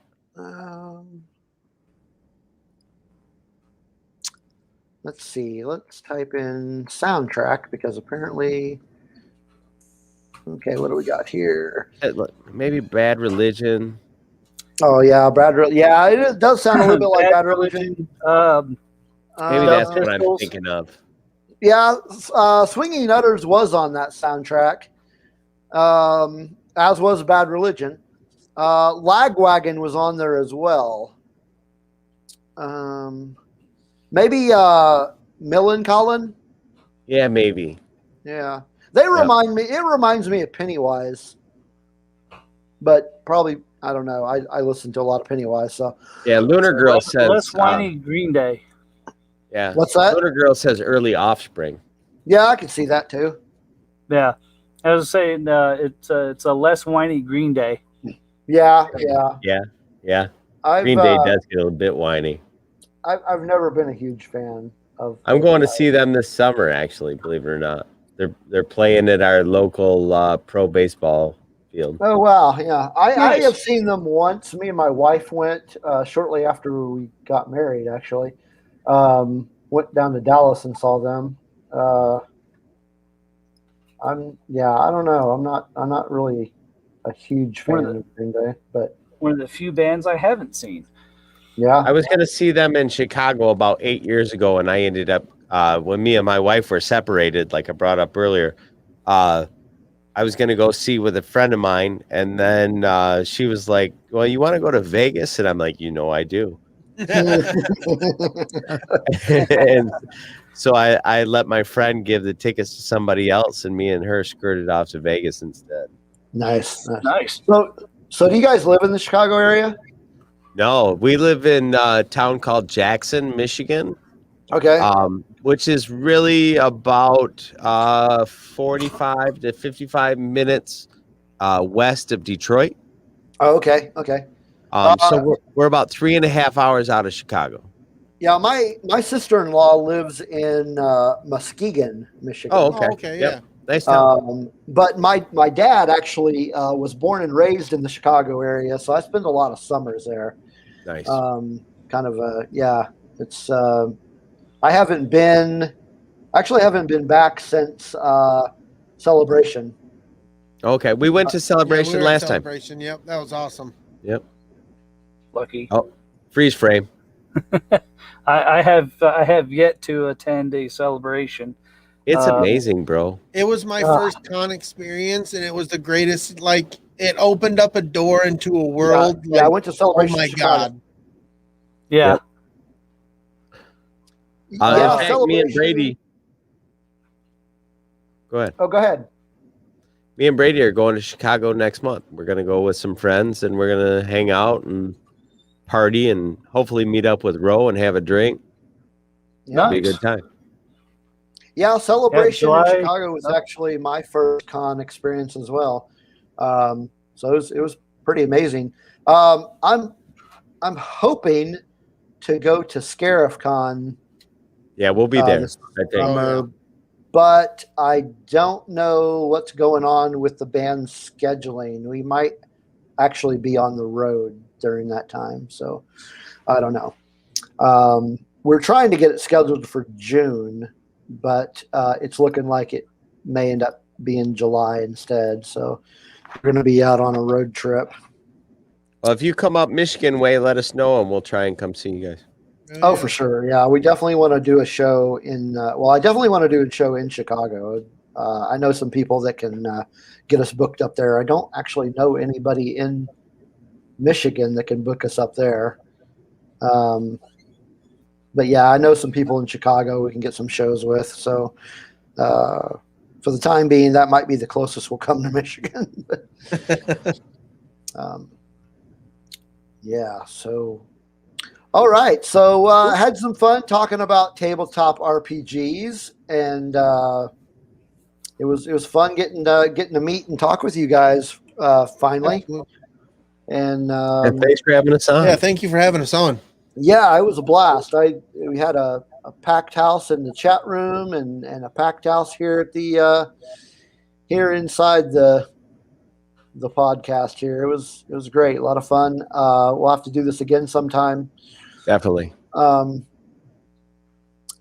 Let's see. Let's type in soundtrack because apparently. Okay, what do we got here? Maybe Bad Religion. Oh yeah, yeah, it does sound a little bit like Bad Religion. Maybe that's what I'm thinking of. Yeah, Swinging Utters was on that soundtrack, as was Bad Religion. Lagwagon was on there as well. Maybe Millencolin? Yeah, maybe. Yeah. They remind me, it reminds me of Pennywise. But probably, I don't know. I listen to a lot of Pennywise, so. Yeah, Lunar Girl says. Less whiny Green Day. Yeah. What's that? Lunar Girl says Early Offspring. Yeah, I can see that too. Yeah. I was saying it's a less whiny Green Day. Yeah. Yeah. Green Day does get a bit whiny. I've never been a huge fan of. I'm going to see them this summer, actually, believe it or not. They're playing at our local pro baseball field. Oh wow, yeah. I Nice. have seen them once. Me and my wife went shortly after we got married. Actually, went down to Dallas and saw them. I don't know. I'm not really a huge fan of Green Day, but One of the few bands I haven't seen. yeah, I was going to see them in Chicago about 8 years ago, and I ended up when me and my wife were separated, like I brought up earlier. I was going to go see with a friend of mine, and then she was like, "Well, you want to go to Vegas?" And I'm like, I do. And so I let my friend give the tickets to somebody else, and me and her skirted off to Vegas instead. nice. Nice. So do you guys live in the Chicago area? No, we live in a town called Jackson, Michigan. Okay. Which is really about 45 to 55 minutes west of Detroit. Oh, okay. Okay. So we're about 3.5 hours out of Chicago. Yeah, my sister-in-law lives in Muskegon, Michigan. Oh, okay. Okay, Yep. yeah. Nice town. But my dad actually was born and raised in the Chicago area, so I spend a lot of summers there. Nice. It's I haven't been back since Celebration. Okay, we went to Celebration we were at last time. Celebration. Yep, that was awesome. Yep. Lucky. Oh, freeze frame. I have yet to attend a celebration. It's amazing, bro. It was my first con experience, and it was the greatest. Like, it opened up a door into a world. Yeah, I went to Celebration. Oh my Chicago. god! Yeah. Yep. In fact, me and Brady. Go ahead. Oh, go ahead. Me and Brady are going to Chicago next month. We're going to go with some friends, and we're going to hang out and party and hopefully meet up with Ro and have a drink. Yeah. It'll be a good time. Yeah, Celebration in July. Chicago was actually my first con experience as well. So it was pretty amazing. I'm hoping to go to Scarif Con. Yeah, we'll be there. This I think. summer, but I don't know what's going on with the band's scheduling. We might actually be on the road during that time, so I don't know. We're trying to get it scheduled for June, but it's looking like it may end up being July instead. So we're going to be out on a road trip. Well, if you come up Michigan way, let us know, and we'll try and come see you guys. Oh, for sure. Yeah, we definitely want to do a show in. I definitely want to do a show in Chicago. I know some people that can get us booked up there. I don't actually know anybody in Michigan that can book us up there. But yeah, I know some people in Chicago we can get some shows with. So for the time being, that might be the closest we'll come to Michigan. Yeah. So. All right, so I had some fun talking about tabletop RPGs, and it was fun getting to meet and talk with you guys finally. And thanks for having us on. Yeah, thank you for having us on. Yeah, it was a blast. We had a packed house in the chat room and a packed house here at the here inside the podcast here. It was great, a lot of fun. We'll have to do this again sometime. Definitely. So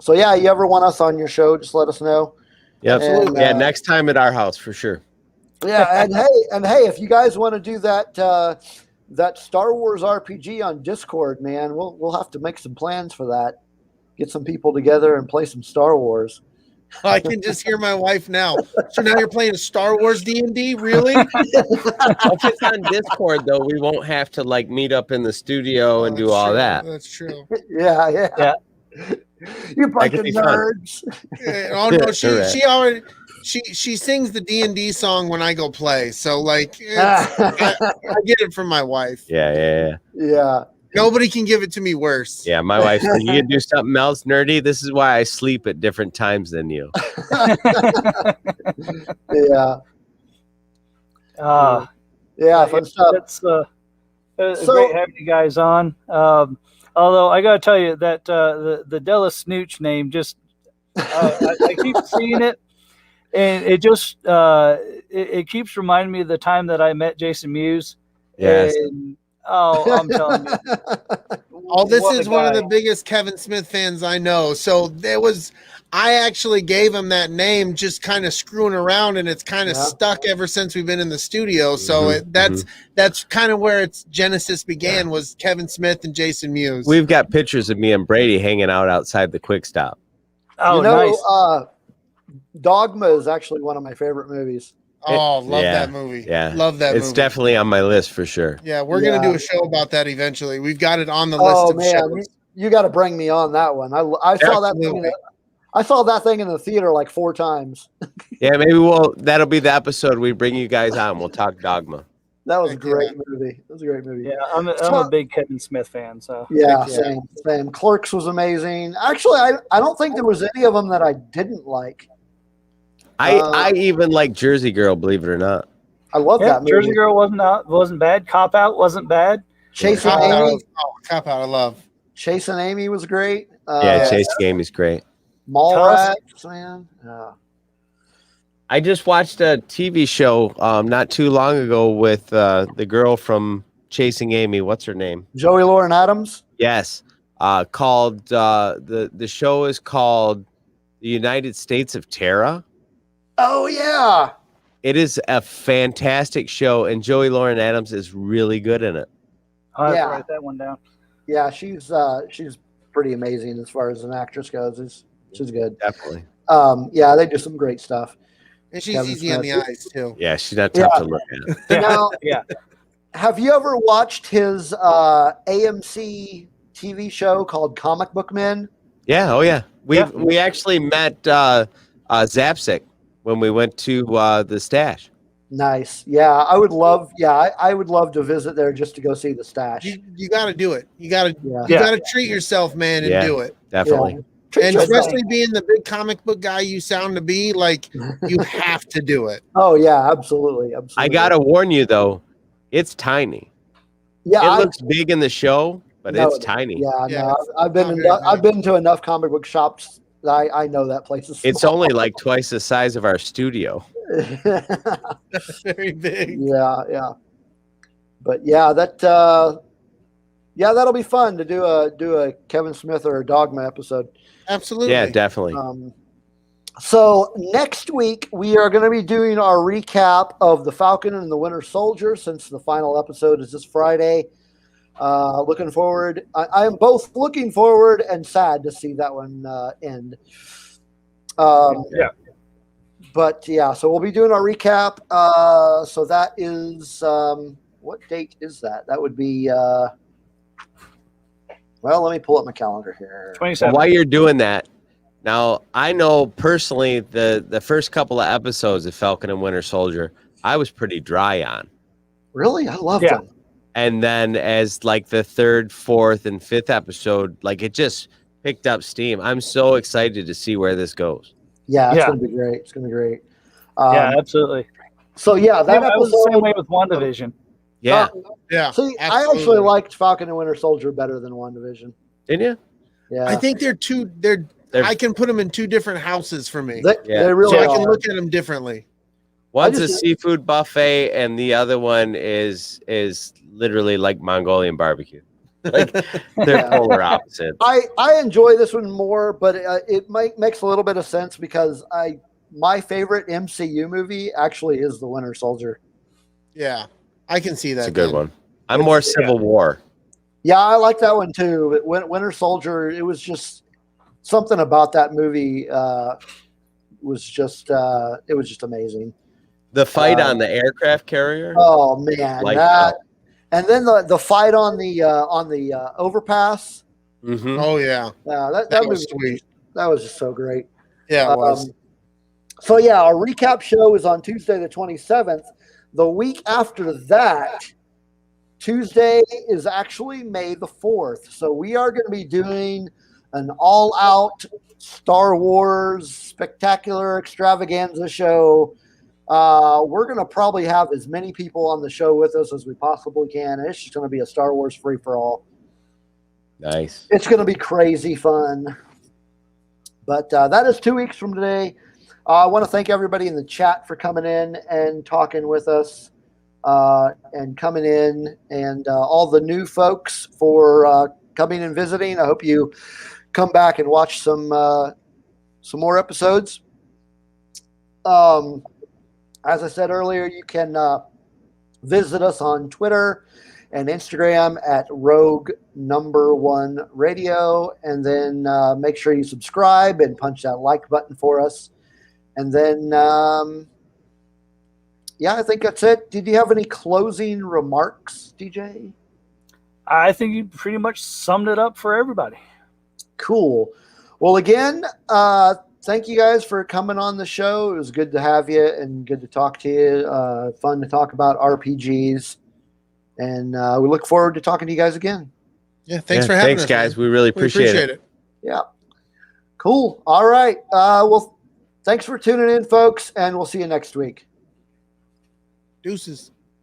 yeah, you ever want us on your show, just let us know. Yeah, absolutely. Yeah, next time at our house for sure. Yeah, and hey, if you guys want to do that Star Wars RPG on Discord, man, we'll have to make some plans for that. Get some people together and play some Star Wars. I can just hear my wife now. So now you're playing a Star Wars D&D, really? If it's on Discord, though, we won't have to like meet up in the studio and do all true. that. That's true. Yeah. You bunch of be nerds. Oh no, she already she sings the D&D song when I go play. So like, I get it from my wife. Yeah. Nobody can give it to me worse. Yeah, my wife said, you can do something else nerdy. This is why I sleep at different times than you. Yeah. Fun stuff. It's great having you guys on. Although I got to tell you that the Della Snooch name just I keep seeing it, And it just it keeps reminding me of the time that I met Jason Mewes. Yes. And, I'm telling you. Oh, this What a is one of guy. the biggest Kevin Smith fans I know. So I actually gave him that name just kind of screwing around, and it's kind of stuck ever since we've been in the studio. So that's kind of where its genesis began, was Kevin Smith and Jason Mewes. We've got pictures of me and Brady hanging out outside the Quick Stop. Oh, nice. Dogma is actually one of my favorite movies. Oh, love that movie. Yeah. Love that movie. It's definitely on my list for sure. Yeah, we're going to do a show about that eventually. We've got it on the list of shows. You got to bring me on that one. I saw that thing. I saw that thing in the theater like 4 times. Yeah, maybe that'll be the episode we bring you guys on. We'll talk Dogma. That was a great movie. It was a great movie. Yeah, I'm a big Kevin Smith fan. So yeah, same. Clarke's was amazing. Actually, I don't think there was any of them that I didn't like. I even like Jersey Girl, believe it or not. I love that movie. Jersey Girl wasn't bad. Cop Out wasn't bad. Chasing Amy. Cop Out, I love. Chasing Amy was great. Chasing Amy's great. Mallrats, man. I just watched a TV show not too long ago with the girl from Chasing Amy. What's her name? Joey Lauren Adams. Yes. Called the show is called The United States of Terra. Oh yeah. It is a fantastic show, and Joey Lauren Adams is really good in it. I'll have to write that one down. Yeah, she's pretty amazing as far as an actress goes. She's good. Definitely. Yeah, they do some great stuff. And she's easy on the eyes too. Yeah, she's not tough to look at. Now, yeah. Have you ever watched his AMC TV show called Comic Book Men? Yeah. Oh yeah. We actually met Zapsik when we went to the Stash. Nice. Yeah, I would love. Yeah, I would love to visit there just to go see the Stash. You got to do it. You got to treat yourself, man, and do it. Definitely. Yeah. And especially being the big comic book guy you sound to be, like, you have to do it. Oh yeah, absolutely. I gotta warn you though, it's tiny. Yeah, it looks big in the show, but it's tiny. Yeah, no, I've been to enough comic book shops. I know that place is small. It's only like twice the size of our studio. That's very big. Yeah. But yeah, that'll be fun to do a Kevin Smith or a Dogma episode. Absolutely. Yeah, definitely. So next week we are going to be doing our recap of the Falcon and the Winter Soldier, since the final episode is this Friday. Looking forward. I am both looking forward and sad to see that one end. But yeah, so we'll be doing our recap. So that is what date is that? That would be. Well, let me pull up my calendar here. 27. While you're doing that, now I know personally the first couple of episodes of Falcon and Winter Soldier, I was pretty dry on. Really, I love them. And then as like the 3rd, 4th, and 5th episode, like it just picked up steam. I'm so excited to see where this goes. Yeah, it's gonna be great. It's gonna be great. Yeah, absolutely. So yeah, that I was episode, the same way with WandaVision. Yeah. Yeah. See, I absolutely. actually liked Falcon and Winter Soldier better than WandaVision. Didn't you? Yeah, I think they're I can put them in two different houses for me. They really so I are. can look at them differently. One's a seafood buffet, and the other one is literally like Mongolian barbecue. Like they're polar opposites. I enjoy this one more, but it makes a little bit of sense because my favorite MCU movie actually is The Winter Soldier. Yeah, I can see that. It's a good one. I'm more Civil War. Yeah, I like that one too. But Winter Soldier, it was just something about that movie was just amazing. The fight on the aircraft carrier. Oh man, that. And then the fight on the overpass. Mm-hmm. Oh yeah, that was sweet. That was just so great. Yeah, it was. So yeah, our recap show is on Tuesday the 27th. The week after that, Tuesday is actually May the 4th. So we are going to be doing an all-out Star Wars spectacular extravaganza show. We're going to probably have as many people on the show with us as we possibly can. And it's just going to be a Star Wars free-for-all. Nice. It's going to be crazy fun. But that is 2 weeks from today. I want to thank everybody in the chat for coming in and talking with us, and coming in, and all the new folks for coming and visiting. I hope you come back and watch some more episodes. As I said earlier, you can visit us on Twitter and Instagram at Rogue1 Radio, and then make sure you subscribe and punch that like button for us. And then, I think that's it. Did you have any closing remarks, DJ? I think you pretty much summed it up for everybody. Cool. Well, again, thank you guys for coming on the show. It was good to have you and good to talk to you. Fun to talk about RPGs. And we look forward to talking to you guys again. Yeah, thanks for having us. Thanks, guys. Man. We really appreciate it. Yeah. Cool. All right. Well, thanks for tuning in, folks, and we'll see you next week. Deuces.